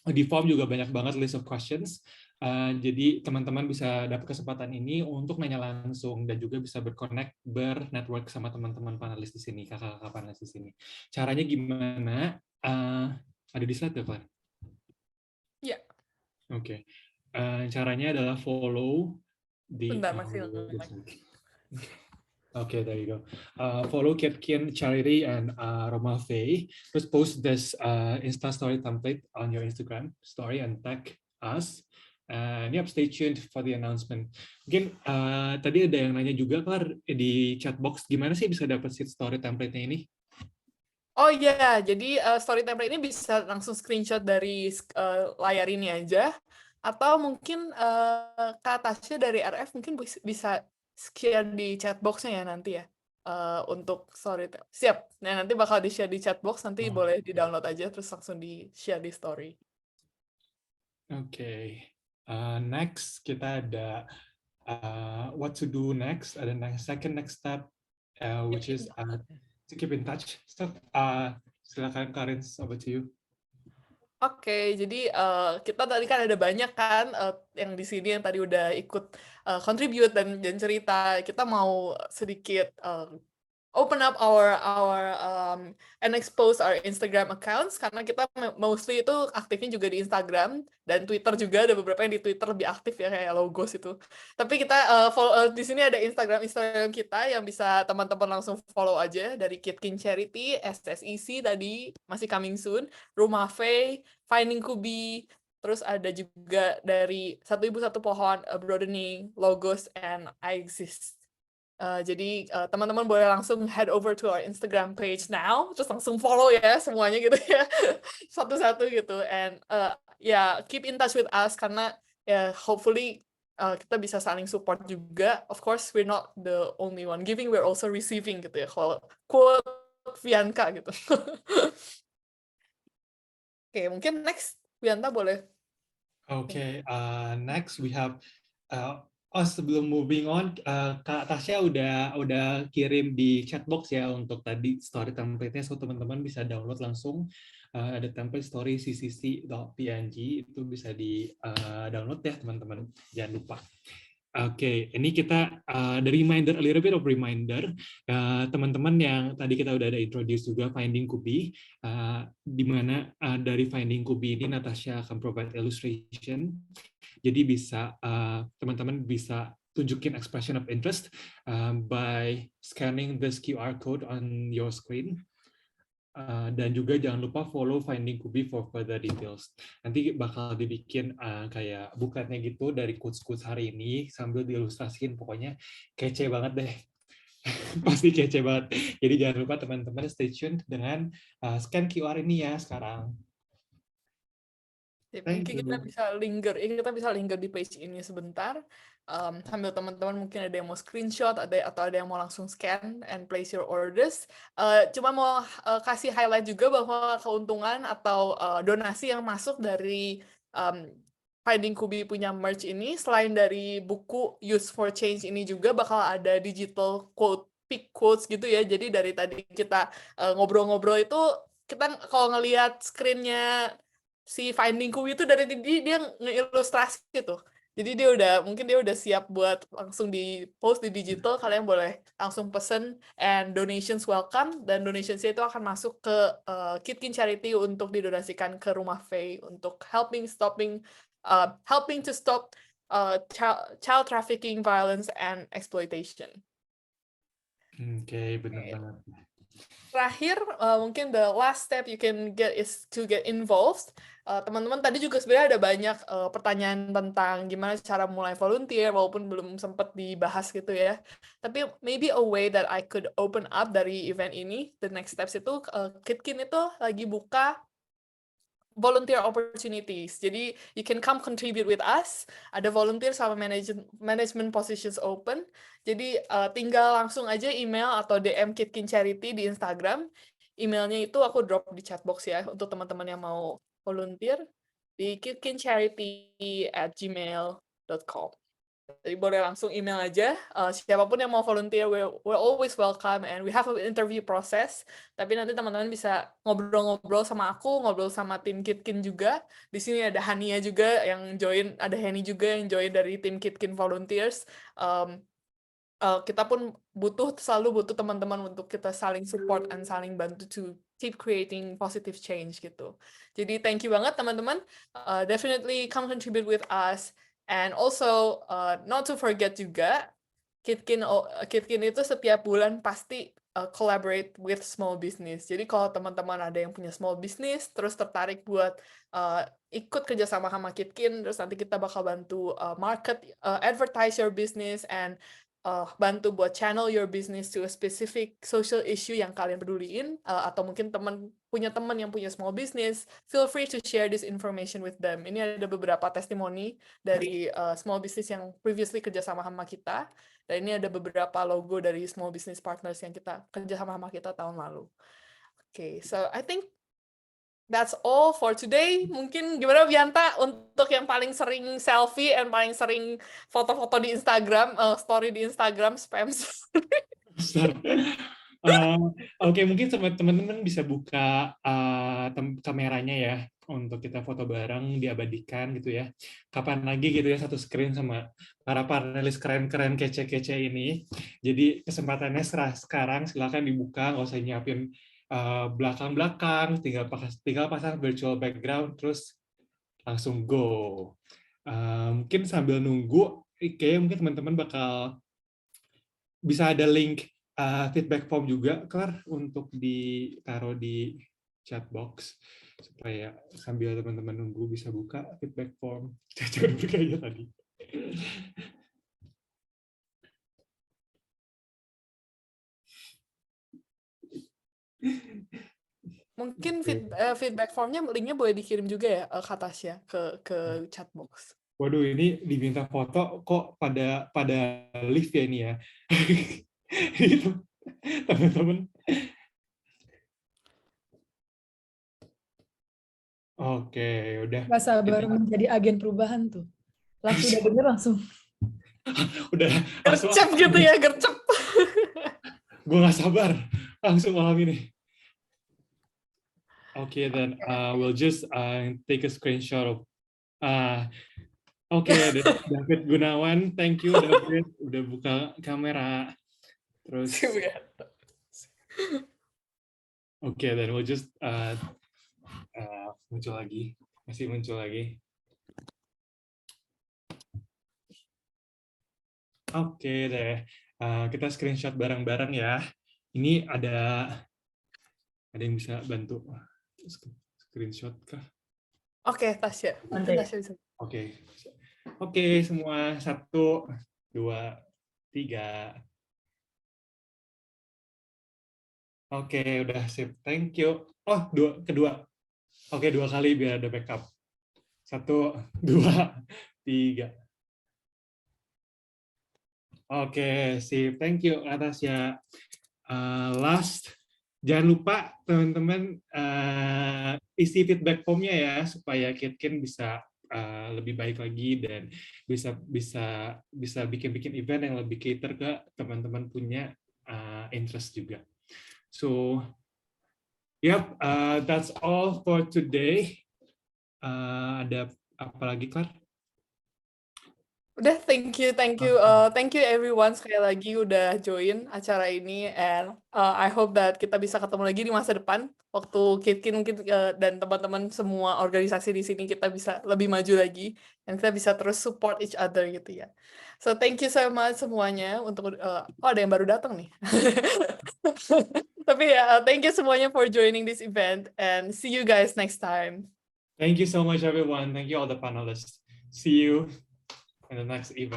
di form juga banyak banget list of questions. Jadi teman-teman bisa dapat kesempatan ini untuk nanya langsung dan juga bisa bernetwork sama teman-teman panelis di sini, kakak-kakak panelis di sini. Caranya gimana? Ada di slide ya, Pak? Ya. Oke. Caranya adalah follow di Okay, there you go. Follow Kitkin, Charity, and Roma Faye. Just post this Insta story template on your Instagram story and tag us. And yep, stay tuned for the announcement. Mungkin tadi ada yang nanya juga, Clar, di chat box, gimana sih bisa dapat seed story template-nya ini? Oh iya, jadi story template ini bisa langsung screenshot dari layar ini aja. Atau mungkin Kak Tasya dari RF mungkin bisa share di chat box-nya ya nanti ya, untuk story. Siap, nah nanti bakal di-share di chat box, nanti boleh di-download aja terus langsung di-share di story. Oke. Next kita ada what to do next, ada second next step, which is to keep in touch. Silakan Karin, over to you. Oke, jadi kita tadi kan ada banyak kan yang di sini yang tadi udah ikut contribute dan cerita. Kita mau sedikit open up our and expose our Instagram accounts, karena kita mostly itu aktifnya juga di Instagram dan Twitter juga, ada beberapa yang di Twitter lebih aktif ya kayak Logos itu. Tapi kita di sini ada Instagram kita yang bisa teman-teman langsung follow aja, dari Kitkin Charity, SSEC tadi masih coming soon, Rumah Faye, Finding Kubi, terus ada juga dari Satu Ibu Satu Pohon, Broadening, Logos, and I Exist. Jadi teman-teman boleh langsung head over to our Instagram page now, terus langsung follow ya semuanya gitu ya, satu-satu gitu, and keep in touch with us, karena hopefully kita bisa saling support juga. Of course we're not the only one giving, we're also receiving gitu ya, kalau quote Vianka gitu. Oke, mungkin next Vianta boleh. Okay, next we have sebelum moving on, Kak Tasya udah kirim di chat box ya untuk tadi story template-nya, so teman-teman bisa download langsung. Ada template story ccc.png, itu bisa di download ya teman-teman, jangan lupa. Oke, ini kita a little bit of reminder, teman-teman yang tadi kita udah ada introduce juga Finding Kubi, di mana dari Finding Kubi ini Natasha akan provide illustration. Jadi bisa teman-teman bisa tunjukin expression of interest by scanning this QR code on your screen. Dan juga jangan lupa follow Finding Kubi for further details. Nanti bakal dibikin kayak bookletnya gitu dari quotes-quotes hari ini sambil diilustrasiin, pokoknya kece banget deh. Pasti kece banget. Jadi jangan lupa teman-teman stay tune dengan scan QR ini ya sekarang. Mungkin kita bisa linger di page ini sebentar, sambil teman-teman mungkin ada yang mau screenshot, atau ada yang mau langsung scan and place your orders. Cuma mau kasih highlight juga bahwa keuntungan atau donasi yang masuk dari Finding Kubi punya merch ini, selain dari buku Use for Change ini juga bakal ada digital pick quotes gitu ya. Jadi dari tadi kita ngobrol-ngobrol itu, kita kalau ngelihat screen-nya si Finding Kubi itu dari tadi dia ngeilustrasi gitu. Jadi mungkin dia udah siap buat langsung di post di digital, kalian boleh langsung pesen, and donations welcome, dan donationsnya itu akan masuk ke Kitkin Charity untuk didonasikan ke Rumah Faye untuk helping to stop child trafficking, violence, and exploitation. Oke, benar banget. Terakhir, mungkin the last step you can get is to get involved. Teman-teman tadi juga sebenarnya ada banyak pertanyaan tentang gimana cara mulai volunteer, walaupun belum sempat dibahas gitu ya. Tapi maybe a way that I could open up dari event ini, the next steps itu, Kitkin itu lagi buka volunteer opportunities. Jadi you can come contribute with us. Ada volunteer sama management positions open. Jadi tinggal langsung aja email atau DM Kitkin Charity di Instagram. Emailnya itu aku drop di chat box ya untuk teman-teman yang mau volunteer di kitkinCharity@gmail.com. Jadi boleh langsung email aja. Siapapun yang mau volunteer, we're always welcome, and we have an interview process. Tapi nanti teman-teman bisa ngobrol-ngobrol sama aku, ngobrol sama tim Kitkin juga. Di sini ada Hania juga yang join, ada Henny juga yang join dari tim Kitkin Volunteers. Kita pun selalu butuh teman-teman untuk kita saling support and saling bantu to keep creating positive change gitu. Jadi thank you banget teman-teman. Definitely come contribute with us. And also, not to forget juga, Kitkin itu setiap bulan pasti collaborate with small business. Jadi kalau teman-teman ada yang punya small business, terus tertarik buat ikut kerjasama sama Kitkin, terus nanti kita bakal bantu advertise your business, and bantu buat channel your business to a specific social issue yang kalian peduliin, atau mungkin punya teman yang punya small business, feel free to share this information with them. Ini ada beberapa testimoni dari small business yang previously kerjasama sama kita, dan ini ada beberapa logo dari small business partners yang kita kerjasama sama kita tahun lalu. Okay, so I think that's all for today. Mungkin gimana Vianta untuk yang paling sering selfie and paling sering foto-foto di Instagram, story di Instagram, spam. Oke, mungkin teman-teman bisa buka kameranya ya untuk kita foto bareng, diabadikan gitu ya. Kapan lagi gitu ya satu screen sama para panelis keren-keren kece-kece ini. Jadi kesempatannya sekarang silakan dibuka, nggak usah nyiapin belakang-belakang, tinggal pasang virtual background terus langsung go. Mungkin sambil nunggu, kayaknya mungkin teman-teman bakal bisa ada link feedback form juga, Clar, untuk ditaruh di chat box supaya sambil teman-teman nunggu bisa buka feedback form. Jangan buka aja tadi. Mungkin feedback formnya linknya boleh dikirim juga ya ke Tasya ke chat box. Waduh, ini diminta foto kok pada live ya ini ya. Gitu. Teman-teman. Oke, udah. Gak sabar menjadi agen perubahan tuh. Langsung udah bener langsung. Udah. Gercep gitu ya, gercep. Gue gak sabar. Langsung malam ini. Okay, then we'll just take a screenshot of David Gunawan, thank you David udah buka kamera. Terus then we'll just muncul lagi, masih muncul lagi. Oke deh, kita screenshot bareng-bareng ya. Ini ada yang bisa bantu screenshot kah? Oke, Tasya. Tasya bisa. Oke, semua 1, 2, 3. Oke, udah sip. Thank you. Oh, kedua. Oke, 2 kali biar ada backup. 1, 2, 3. Oke, sip. Thank you atas ya. Last, jangan lupa teman-teman isi feedback formnya ya supaya Kitkin bisa lebih baik lagi dan bisa bikin event yang lebih cater ke teman-teman punya interest juga. So, that's all for today. Ada apa lagi, Clar? Udah, thank you everyone sekali lagi udah join acara ini, and I hope that kita bisa ketemu lagi di masa depan waktu Kitkin mungkin dan teman-teman semua organisasi di sini kita bisa lebih maju lagi dan kita bisa terus support each other gitu ya. So thank you so much semuanya untuk ada yang baru datang nih. Tapi ya, thank you semuanya for joining this event and see you guys next time. Thank you so much everyone. Thank you all the panelists. See you in the next event.